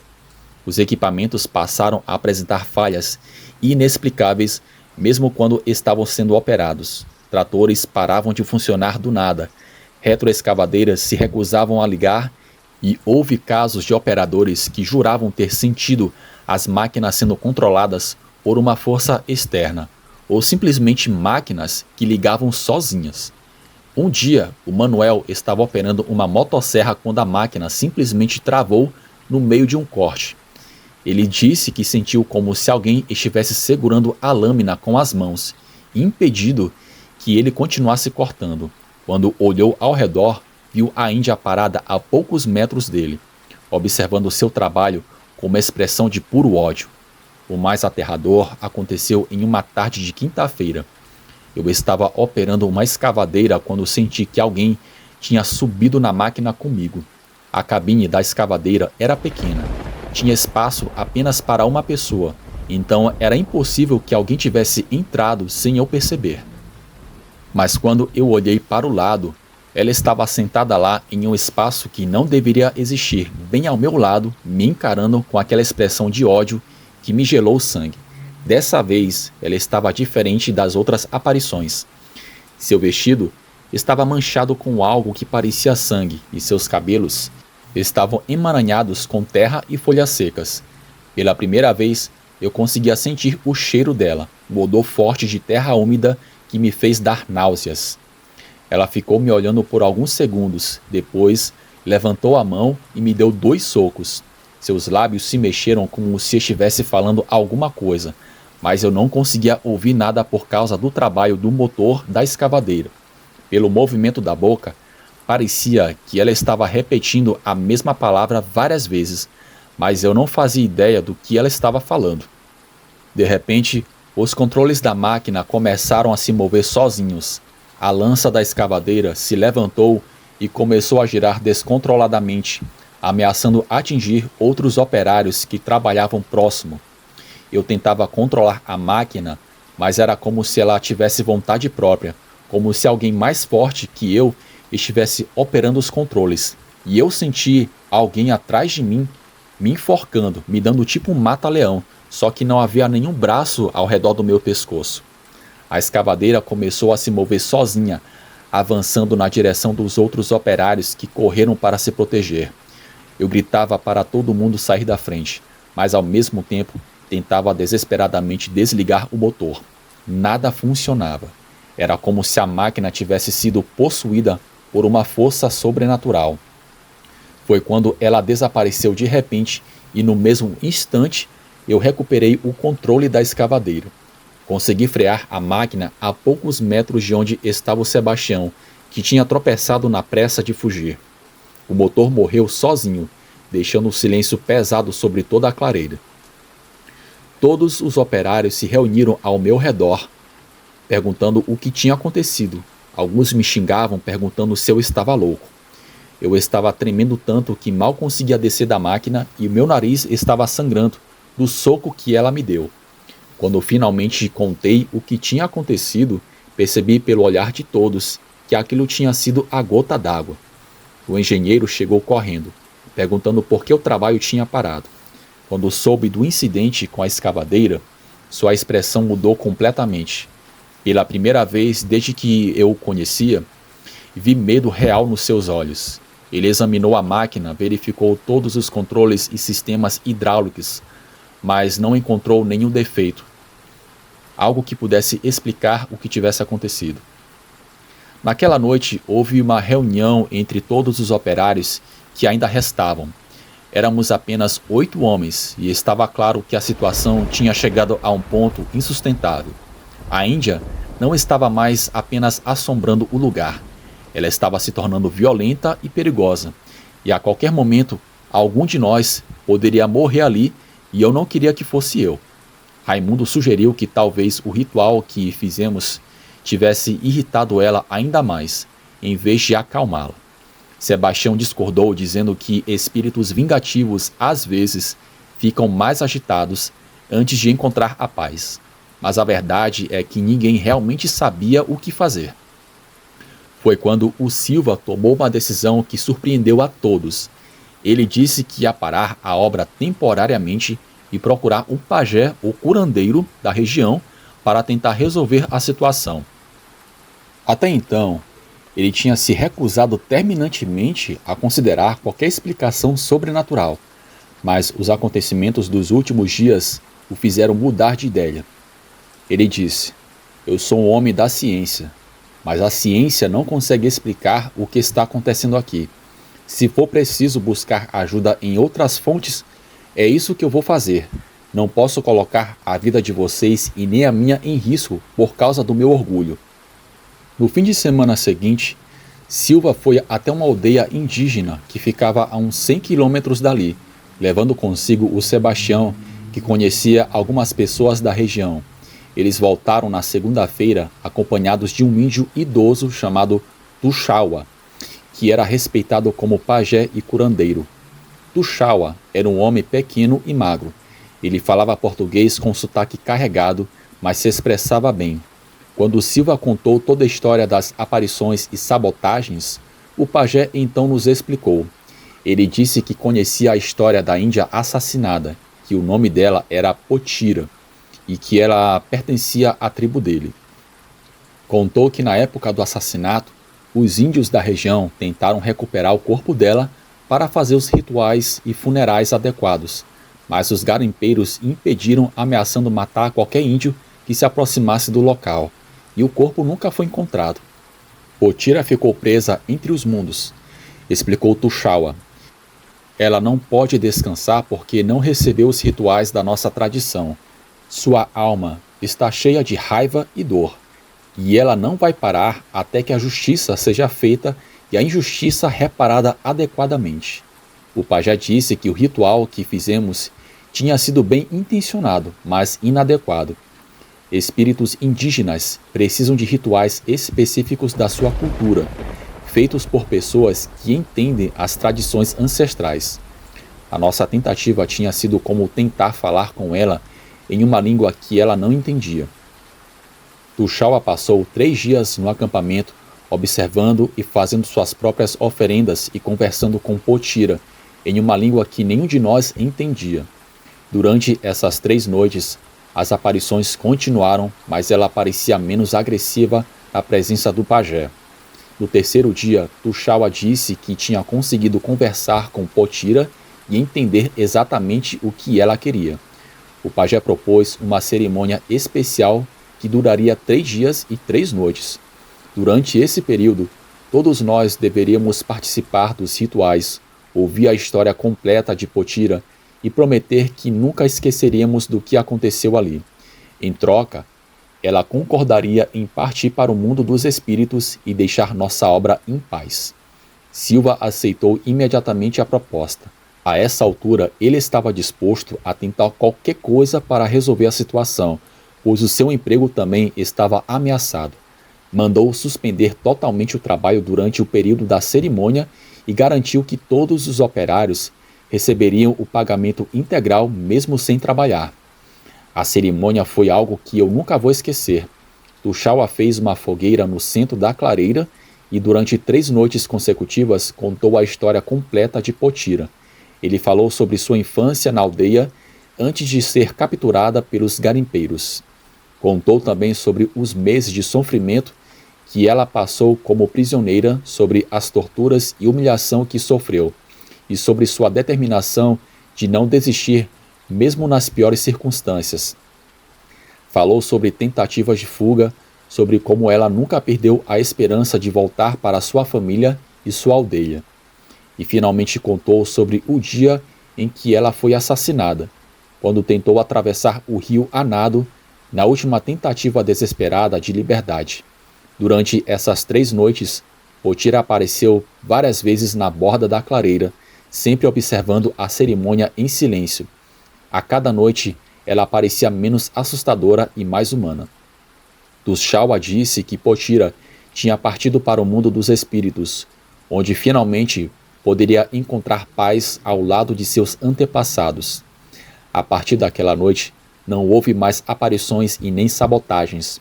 Os equipamentos passaram a apresentar falhas inexplicáveis mesmo quando estavam sendo operados. Tratores paravam de funcionar do nada, retroescavadeiras se recusavam a ligar e houve casos de operadores que juravam ter sentido as máquinas sendo controladas por uma força externa, ou simplesmente máquinas que ligavam sozinhas. Um dia, o Manuel estava operando uma motosserra quando a máquina simplesmente travou no meio de um corte. Ele disse que sentiu como se alguém estivesse segurando a lâmina com as mãos, impedindo que ele continuasse cortando. Quando olhou ao redor, viu a Índia parada a poucos metros dele, observando seu trabalho com uma expressão de puro ódio. O mais aterrador aconteceu em uma tarde de quinta-feira. Eu estava operando uma escavadeira quando senti que alguém tinha subido na máquina comigo. A cabine da escavadeira era pequena. Tinha espaço apenas para uma pessoa, então era impossível que alguém tivesse entrado sem eu perceber. Mas quando eu olhei para o lado, ela estava sentada lá em um espaço que não deveria existir, bem ao meu lado, me encarando com aquela expressão de ódio que me gelou o sangue. Dessa vez, ela estava diferente das outras aparições. Seu vestido estava manchado com algo que parecia sangue e seus cabelos estavam emaranhados com terra e folhas secas. Pela primeira vez, eu conseguia sentir o cheiro dela, o odor forte de terra úmida que me fez dar náuseas. Ela ficou me olhando por alguns segundos, depois levantou a mão e me deu 2 socos. Seus lábios se mexeram como se estivesse falando alguma coisa, mas eu não conseguia ouvir nada por causa do trabalho do motor da escavadeira. Pelo movimento da boca, parecia que ela estava repetindo a mesma palavra várias vezes, mas eu não fazia ideia do que ela estava falando. De repente, os controles da máquina começaram a se mover sozinhos. A lança da escavadeira se levantou e começou a girar descontroladamente, ameaçando atingir outros operários que trabalhavam próximo. Eu tentava controlar a máquina, mas era como se ela tivesse vontade própria, como se alguém mais forte que eu estivesse operando os controles. E eu senti alguém atrás de mim me enforcando, me dando tipo um mata-leão, só que não havia nenhum braço ao redor do meu pescoço. A escavadeira começou a se mover sozinha, avançando na direção dos outros operários que correram para se proteger. Eu gritava para todo mundo sair da frente, mas ao mesmo tempo tentava desesperadamente desligar o motor. Nada funcionava. Era como se a máquina tivesse sido possuída por uma força sobrenatural. Foi quando ela desapareceu de repente e no mesmo instante eu recuperei o controle da escavadeira. Consegui frear a máquina a poucos metros de onde estava o Sebastião, que tinha tropeçado na pressa de fugir. O motor morreu sozinho, deixando o silêncio pesado sobre toda a clareira. Todos os operários se reuniram ao meu redor, perguntando o que tinha acontecido. Alguns me xingavam perguntando se eu estava louco. Eu estava tremendo tanto que mal conseguia descer da máquina e o meu nariz estava sangrando do soco que ela me deu. Quando finalmente contei o que tinha acontecido, percebi pelo olhar de todos que aquilo tinha sido a gota d'água. O engenheiro chegou correndo, perguntando por que o trabalho tinha parado. Quando soube do incidente com a escavadeira, sua expressão mudou completamente. Pela primeira vez desde que eu o conhecia, vi medo real nos seus olhos. Ele examinou a máquina, verificou todos os controles e sistemas hidráulicos, mas não encontrou nenhum defeito, algo que pudesse explicar o que tivesse acontecido. Naquela noite, houve uma reunião entre todos os operários que ainda restavam. Éramos apenas 8 homens e estava claro que a situação tinha chegado a um ponto insustentável. A Índia não estava mais apenas assombrando o lugar. Ela estava se tornando violenta e perigosa. E a qualquer momento, algum de nós poderia morrer ali e eu não queria que fosse eu. Raimundo sugeriu que talvez o ritual que fizemos tivesse irritado ela ainda mais, em vez de acalmá-la. Sebastião discordou, dizendo que espíritos vingativos, às vezes, ficam mais agitados antes de encontrar a paz. Mas a verdade é que ninguém realmente sabia o que fazer. Foi quando o Silva tomou uma decisão que surpreendeu a todos. Ele disse que ia parar a obra temporariamente e procurar um pajé ou curandeiro da região para tentar resolver a situação. Até então, ele tinha se recusado terminantemente a considerar qualquer explicação sobrenatural, mas os acontecimentos dos últimos dias o fizeram mudar de ideia. Ele disse: "Eu sou um homem da ciência, mas a ciência não consegue explicar o que está acontecendo aqui. Se for preciso buscar ajuda em outras fontes, é isso que eu vou fazer. Não posso colocar a vida de vocês e nem a minha em risco por causa do meu orgulho." No fim de semana seguinte, Silva foi até uma aldeia indígena que ficava a uns 100 quilômetros dali, levando consigo o Sebastião, que conhecia algumas pessoas da região. Eles voltaram na segunda-feira acompanhados de um índio idoso chamado Tuxaua, que era respeitado como pajé e curandeiro. Tuxaua era um homem pequeno e magro. Ele falava português com sotaque carregado, mas se expressava bem. Quando Silva contou toda a história das aparições e sabotagens, o pajé então nos explicou. Ele disse que conhecia a história da Índia assassinada, que o nome dela era Potira, e que ela pertencia à tribo dele. Contou que na época do assassinato, os índios da região tentaram recuperar o corpo dela para fazer os rituais e funerais adequados, mas os garimpeiros impediram, ameaçando matar qualquer índio que se aproximasse do local, e o corpo nunca foi encontrado. Potira ficou presa entre os mundos, explicou Tuxaua. Ela não pode descansar porque não recebeu os rituais da nossa tradição. Sua alma está cheia de raiva e dor, e ela não vai parar até que a justiça seja feita e a injustiça reparada adequadamente. O pajé disse que o ritual que fizemos tinha sido bem intencionado, mas inadequado. Espíritos indígenas precisam de rituais específicos da sua cultura, feitos por pessoas que entendem as tradições ancestrais. A nossa tentativa tinha sido como tentar falar com ela em uma língua que ela não entendia. Tuxaua passou 3 dias no acampamento, observando e fazendo suas próprias oferendas e conversando com Potira, em uma língua que nenhum de nós entendia. Durante essas 3 noites, as aparições continuaram, mas ela parecia menos agressiva na presença do pajé. No 3º dia, Tuxaua disse que tinha conseguido conversar com Potira e entender exatamente o que ela queria. O pajé propôs uma cerimônia especial que duraria 3 dias e 3 noites. Durante esse período, todos nós deveríamos participar dos rituais, ouvir a história completa de Potira e prometer que nunca esqueceríamos do que aconteceu ali. Em troca, ela concordaria em partir para o mundo dos espíritos e deixar nossa obra em paz. Silva aceitou imediatamente a proposta. A essa altura, ele estava disposto a tentar qualquer coisa para resolver a situação, pois o seu emprego também estava ameaçado. Mandou suspender totalmente o trabalho durante o período da cerimônia e garantiu que todos os operários receberiam o pagamento integral mesmo sem trabalhar. A cerimônia foi algo que eu nunca vou esquecer. Tuxaua fez uma fogueira no centro da clareira e durante 3 noites consecutivas contou a história completa de Potira. Ele falou sobre sua infância na aldeia antes de ser capturada pelos garimpeiros. Contou também sobre os meses de sofrimento que ela passou como prisioneira, sobre as torturas e humilhação que sofreu, e sobre sua determinação de não desistir, mesmo nas piores circunstâncias. Falou sobre tentativas de fuga, sobre como ela nunca perdeu a esperança de voltar para sua família e sua aldeia. E finalmente contou sobre o dia em que ela foi assassinada, quando tentou atravessar o rio a nado, na última tentativa desesperada de liberdade. Durante essas 3 noites, Potira apareceu várias vezes na borda da clareira, sempre observando a cerimônia em silêncio. A cada noite, ela parecia menos assustadora e mais humana. Tuxaua disse que Potira tinha partido para o mundo dos espíritos, onde finalmente poderia encontrar paz ao lado de seus antepassados. A partir daquela noite, não houve mais aparições e nem sabotagens.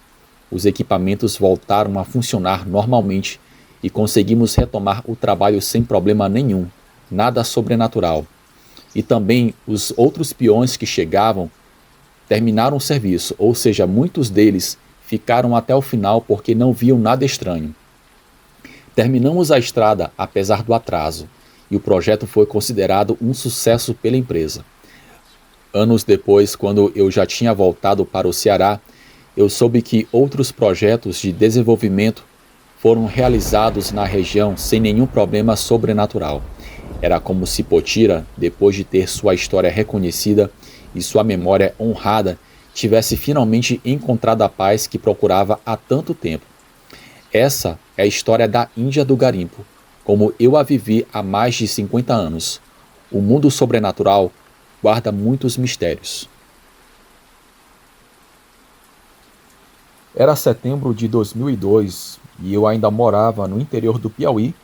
Os equipamentos voltaram a funcionar normalmente e conseguimos retomar o trabalho sem problema nenhum, nada sobrenatural. E também os outros peões que chegavam terminaram o serviço, ou seja, muitos deles ficaram até o final porque não viam nada estranho. Terminamos a estrada apesar do atraso, e o projeto foi considerado um sucesso pela empresa. Anos depois, quando eu já tinha voltado para o Ceará, eu soube que outros projetos de desenvolvimento foram realizados na região sem nenhum problema sobrenatural. Era como se Potira, depois de ter sua história reconhecida e sua memória honrada, tivesse finalmente encontrado a paz que procurava há tanto tempo. Essa é a história da Índia do Garimpo, como eu a vivi há mais de 50 anos. O mundo sobrenatural guarda muitos mistérios. Era setembro de 2002 e eu ainda morava no interior do Piauí,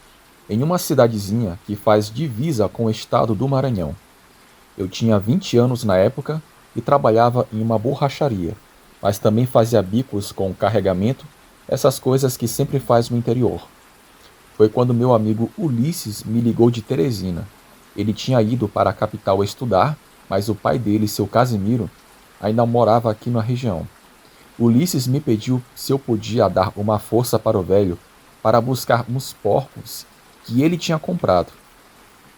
em uma cidadezinha que faz divisa com o estado do Maranhão. Eu tinha 20 anos na época e trabalhava em uma borracharia, mas também fazia bicos com carregamento, essas coisas que sempre faz no interior. Foi quando meu amigo Ulisses me ligou de Teresina. Ele tinha ido para a capital estudar, mas o pai dele, seu Casimiro, ainda morava aqui na região. Ulisses me pediu se eu podia dar uma força para o velho para buscar uns porcos que ele tinha comprado.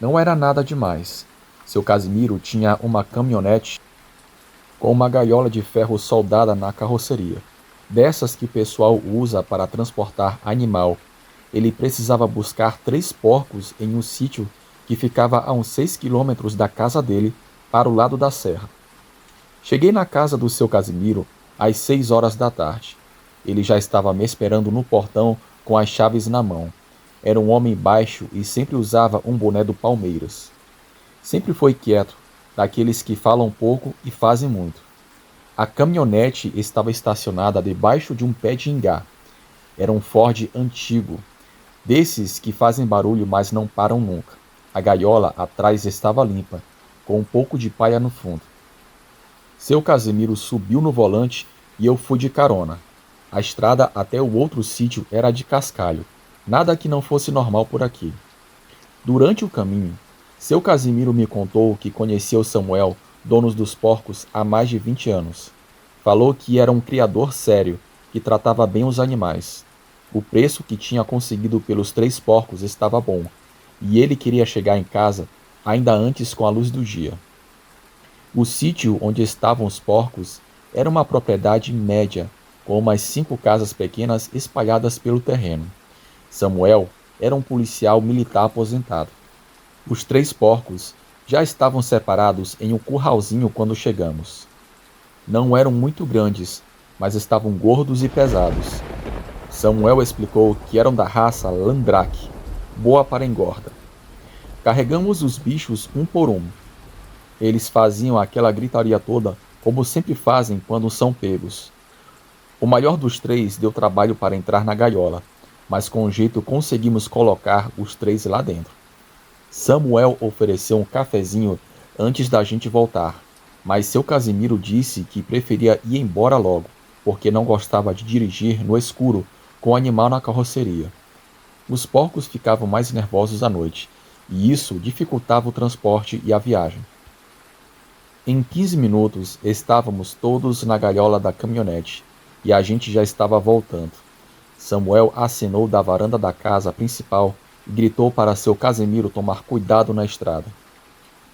Não era nada demais. Seu Casimiro tinha uma caminhonete com uma gaiola de ferro soldada na carroceria, dessas que o pessoal usa para transportar animal. Ele precisava buscar 3 porcos em um sítio que ficava a uns 6 quilômetros da casa dele, para o lado da serra. Cheguei na casa do seu Casimiro às 6 horas da tarde. Ele já estava me esperando no portão com as chaves na mão. Era um homem baixo e sempre usava um boné do Palmeiras. Sempre foi quieto, daqueles que falam pouco e fazem muito. A caminhonete estava estacionada debaixo de um pé de ingá. Era um Ford antigo, desses que fazem barulho mas não param nunca. A gaiola atrás estava limpa, com um pouco de palha no fundo. Seu Casimiro subiu no volante e eu fui de carona. A estrada até o outro sítio era de cascalho, nada que não fosse normal por aqui. Durante o caminho, seu Casimiro me contou que conhecia o Samuel, dono dos porcos, há mais de 20 anos. Falou que era um criador sério, que tratava bem os animais. O preço que tinha conseguido pelos 3 porcos estava bom, e ele queria chegar em casa ainda antes com a luz do dia. O sítio onde estavam os porcos era uma propriedade média, com umas 5 casas pequenas espalhadas pelo terreno. Samuel era um policial militar aposentado. Os 3 porcos já estavam separados em um curralzinho quando chegamos. Não eram muito grandes, mas estavam gordos e pesados. Samuel explicou que eram da raça Landraque, boa para engorda. Carregamos os bichos um por um. Eles faziam aquela gritaria toda, como sempre fazem quando são pegos. O maior dos 3 deu trabalho para entrar na gaiola, mas com jeito conseguimos colocar os 3 lá dentro. Samuel ofereceu um cafezinho antes da gente voltar, mas seu Casimiro disse que preferia ir embora logo, porque não gostava de dirigir no escuro com o animal na carroceria. Os porcos ficavam mais nervosos à noite, e isso dificultava o transporte e a viagem. Em 15 minutos estávamos todos na gaiola da caminhonete, e a gente já estava voltando. Samuel acenou da varanda da casa principal e gritou para seu Casimiro tomar cuidado na estrada.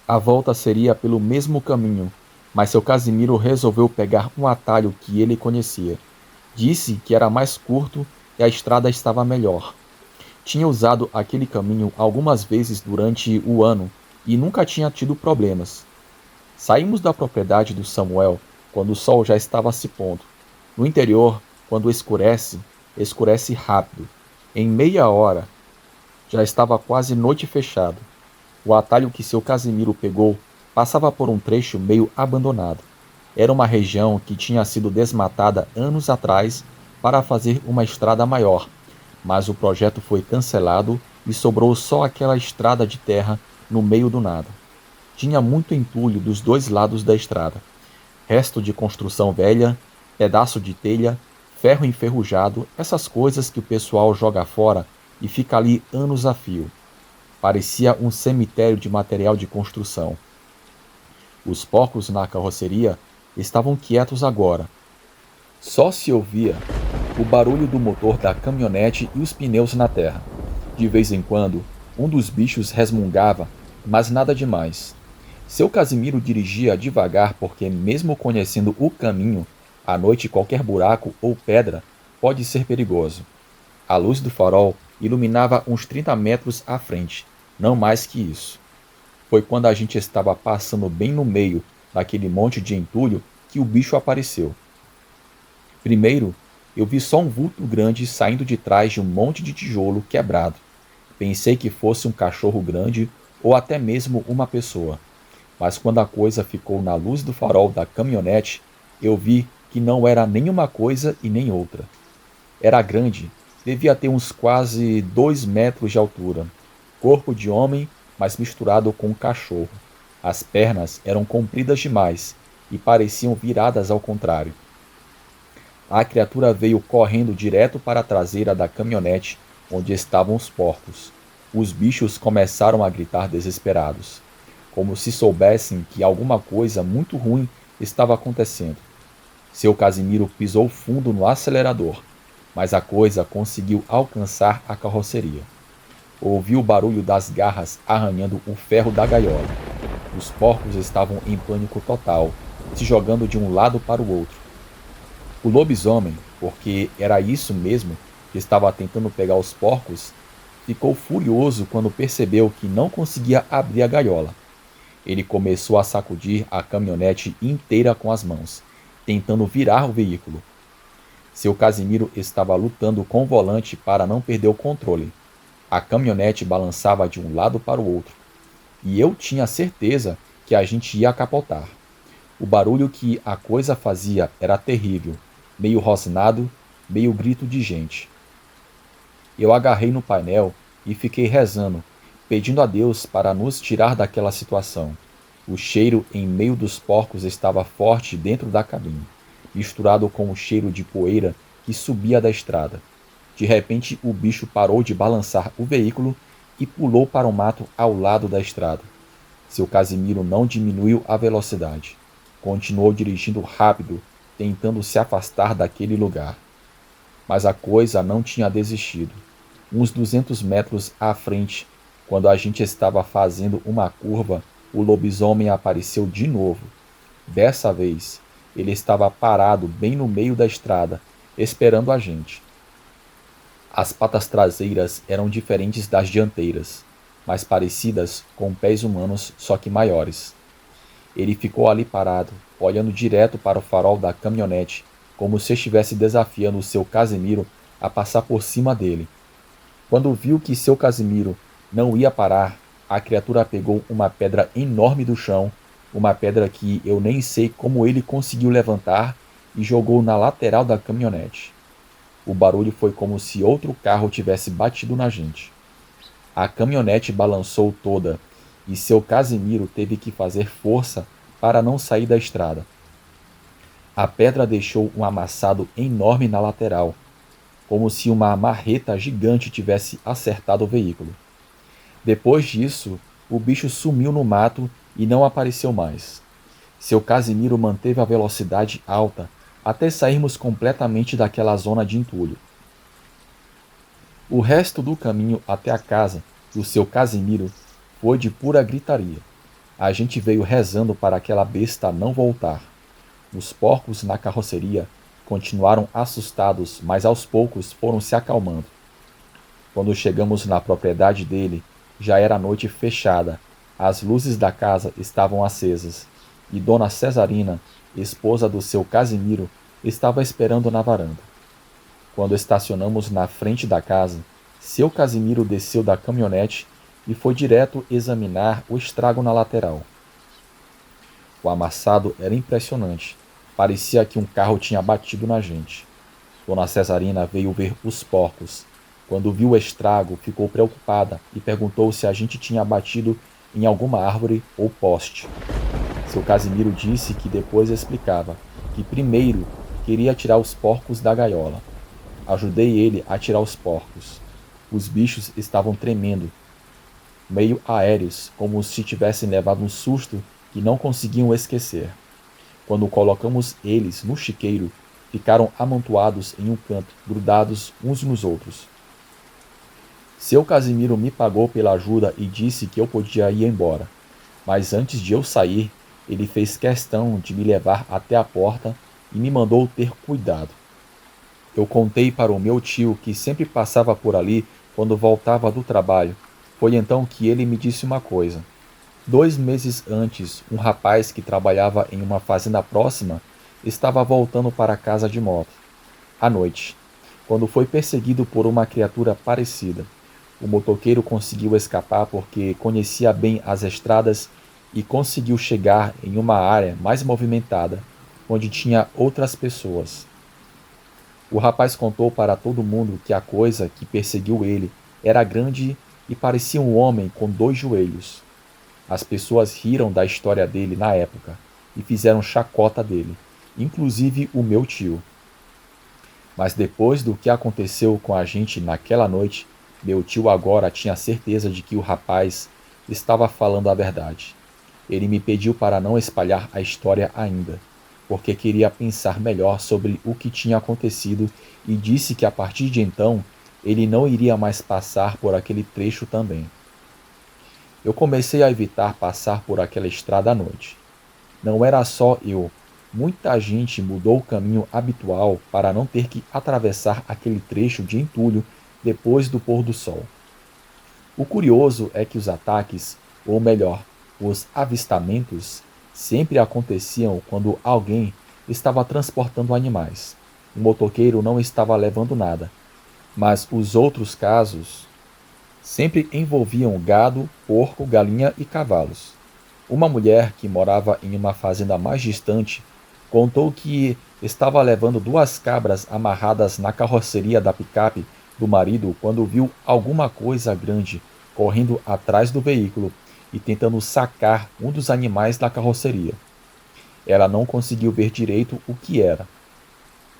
A volta seria pelo mesmo caminho, mas seu Casimiro resolveu pegar um atalho que ele conhecia. Disse que era mais curto e a estrada estava melhor. Tinha usado aquele caminho algumas vezes durante o ano e nunca tinha tido problemas. Saímos da propriedade do Samuel quando o sol já estava se pondo. No interior, quando escurece, escurece rápido. Em meia hora, já estava quase noite fechada. O atalho que seu Casimiro pegou passava por um trecho meio abandonado. Era uma região que tinha sido desmatada anos atrás para fazer uma estrada maior, mas o projeto foi cancelado e sobrou só aquela estrada de terra no meio do nada. Tinha muito entulho dos dois lados da estrada. Resto de construção velha, pedaço de telha, ferro enferrujado, essas coisas que o pessoal joga fora e fica ali anos a fio. Parecia um cemitério de material de construção. Os porcos na carroceria estavam quietos agora. Só se ouvia o barulho do motor da caminhonete e os pneus na terra. De vez em quando, um dos bichos resmungava, mas nada demais. Seu Casimiro dirigia devagar porque, mesmo conhecendo o caminho, à noite qualquer buraco ou pedra pode ser perigoso. A luz do farol iluminava uns 30 metros à frente, não mais que isso. Foi quando a gente estava passando bem no meio daquele monte de entulho que o bicho apareceu. Primeiro, eu vi só um vulto grande saindo de trás de um monte de tijolo quebrado. Pensei que fosse um cachorro grande ou até mesmo uma pessoa. Mas quando a coisa ficou na luz do farol da caminhonete, eu vi que não era nenhuma coisa e nem outra. Era grande, devia ter uns quase 2 metros de altura. Corpo de homem, mas misturado com um cachorro. As pernas eram compridas demais e pareciam viradas ao contrário. A criatura veio correndo direto para a traseira da caminhonete onde estavam os porcos. Os bichos começaram a gritar desesperados, como se soubessem que alguma coisa muito ruim estava acontecendo. Seu Casimiro pisou fundo no acelerador, mas a coisa conseguiu alcançar a carroceria. Ouviu o barulho das garras arranhando o ferro da gaiola. Os porcos estavam em pânico total, se jogando de um lado para o outro. O lobisomem, porque era isso mesmo que estava tentando pegar os porcos, ficou furioso quando percebeu que não conseguia abrir a gaiola. Ele começou a sacudir a caminhonete inteira com as mãos, tentando virar o veículo. Seu Casimiro estava lutando com o volante para não perder o controle. A caminhonete balançava de um lado para o outro, e eu tinha certeza que a gente ia capotar. O barulho que a coisa fazia era terrível, meio rosnado, meio grito de gente. Eu agarrei no painel e fiquei rezando, pedindo a Deus para nos tirar daquela situação. O cheiro em meio dos porcos estava forte dentro da cabine, misturado com o cheiro de poeira que subia da estrada. De repente, o bicho parou de balançar o veículo e pulou para o mato ao lado da estrada. Seu Casimiro não diminuiu a velocidade. Continuou dirigindo rápido, tentando se afastar daquele lugar. Mas a coisa não tinha desistido. Uns 200 metros à frente, quando a gente estava fazendo uma curva, o lobisomem apareceu de novo. Dessa vez, ele estava parado bem no meio da estrada, esperando a gente. As patas traseiras eram diferentes das dianteiras, mais parecidas com pés humanos, só que maiores. Ele ficou ali parado, olhando direto para o farol da caminhonete, como se estivesse desafiando o seu Casimiro a passar por cima dele. Quando viu que seu Casimiro não ia parar, a criatura pegou uma pedra enorme do chão, uma pedra que eu nem sei como ele conseguiu levantar, e jogou na lateral da caminhonete. O barulho foi como se outro carro tivesse batido na gente. A caminhonete balançou toda, e seu Casimiro teve que fazer força para não sair da estrada. A pedra deixou um amassado enorme na lateral, como se uma marreta gigante tivesse acertado o veículo. Depois disso, o bicho sumiu no mato e não apareceu mais. Seu Casimiro manteve a velocidade alta até sairmos completamente daquela zona de entulho. O resto do caminho até a casa do seu Casimiro foi de pura gritaria. A gente veio rezando para aquela besta não voltar. Os porcos na carroceria continuaram assustados, mas aos poucos foram se acalmando. Quando chegamos na propriedade dele, já era noite fechada, as luzes da casa estavam acesas, e Dona Cesarina, esposa do seu Casimiro, estava esperando na varanda. Quando estacionamos na frente da casa, seu Casimiro desceu da caminhonete e foi direto examinar o estrago na lateral. O amassado era impressionante. Parecia que um carro tinha batido na gente. Dona Cesarina veio ver os porcos. Quando viu o estrago, ficou preocupada e perguntou se a gente tinha batido em alguma árvore ou poste. Seu Casimiro disse que depois explicava que primeiro queria tirar os porcos da gaiola. Ajudei ele a tirar os porcos. Os bichos estavam tremendo, meio aéreos, como se tivessem levado um susto que não conseguiam esquecer. Quando colocamos eles no chiqueiro, ficaram amontoados em um canto, grudados uns nos outros. Seu Casimiro me pagou pela ajuda e disse que eu podia ir embora. Mas antes de eu sair, ele fez questão de me levar até a porta e me mandou ter cuidado. Eu contei para o meu tio que sempre passava por ali quando voltava do trabalho. Foi então que ele me disse uma coisa. 2 meses antes, um rapaz que trabalhava em uma fazenda próxima estava voltando para casa de moto, à noite, quando foi perseguido por uma criatura parecida. O motoqueiro conseguiu escapar porque conhecia bem as estradas e conseguiu chegar em uma área mais movimentada, onde tinha outras pessoas. O rapaz contou para todo mundo que a coisa que perseguiu ele era grande e parecia um homem com 2 joelhos. As pessoas riram da história dele na época e fizeram chacota dele, inclusive o meu tio. Mas depois do que aconteceu com a gente naquela noite, meu tio agora tinha certeza de que o rapaz estava falando a verdade. Ele me pediu para não espalhar a história ainda, porque queria pensar melhor sobre o que tinha acontecido e disse que a partir de então ele não iria mais passar por aquele trecho também. Eu comecei a evitar passar por aquela estrada à noite. Não era só eu. Muita gente mudou o caminho habitual para não ter que atravessar aquele trecho de entulho depois do pôr do sol. O curioso é que os ataques, ou melhor, os avistamentos, sempre aconteciam quando alguém estava transportando animais. O motoqueiro não estava levando nada, mas os outros casos sempre envolviam gado, porco, galinha e cavalos. Uma mulher que morava em uma fazenda mais distante contou que estava levando 2 cabras amarradas na carroceria da picape do marido quando viu alguma coisa grande correndo atrás do veículo e tentando sacar um dos animais da carroceria. Ela não conseguiu ver direito o que era,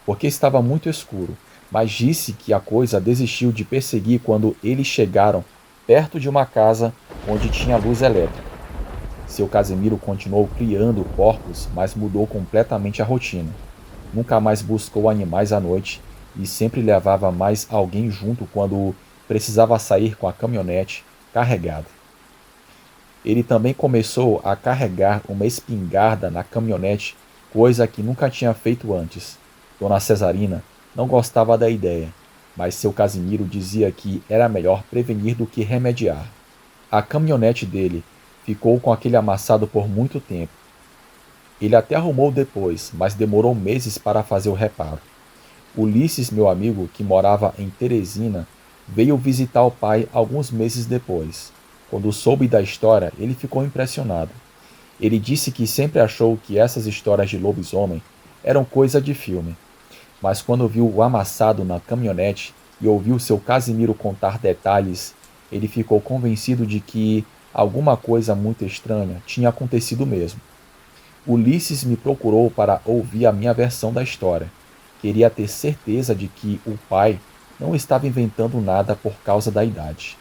porque estava muito escuro, mas disse que a coisa desistiu de perseguir quando eles chegaram perto de uma casa onde tinha luz elétrica. Seu Casimiro continuou criando porcos, mas mudou completamente a rotina. Nunca mais buscou animais à noite e sempre levava mais alguém junto quando precisava sair com a caminhonete carregada. Ele também começou a carregar uma espingarda na caminhonete, coisa que nunca tinha feito antes. Dona Cesarina não gostava da ideia, mas seu Casimiro dizia que era melhor prevenir do que remediar. A caminhonete dele ficou com aquele amassado por muito tempo. Ele até arrumou depois, mas demorou meses para fazer o reparo. Ulisses, meu amigo, que morava em Teresina, veio visitar o pai alguns meses depois. Quando soube da história, ele ficou impressionado. Ele disse que sempre achou que essas histórias de lobisomem eram coisa de filme. Mas quando viu o amassado na caminhonete e ouviu seu Casimiro contar detalhes, ele ficou convencido de que alguma coisa muito estranha tinha acontecido mesmo. Ulisses me procurou para ouvir a minha versão da história. Queria ter certeza de que o pai não estava inventando nada por causa da idade.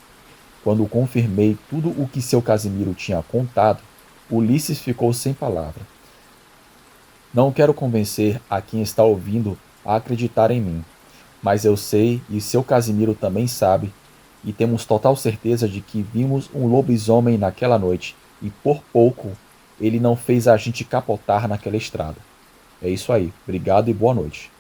Quando confirmei tudo o que seu Casimiro tinha contado, Ulisses ficou sem palavra. Não quero convencer a quem está ouvindo a acreditar em mim, mas eu sei e seu Casimiro também sabe, e temos total certeza de que vimos um lobisomem naquela noite, e por pouco ele não fez a gente capotar naquela estrada. É isso aí. Obrigado e boa noite.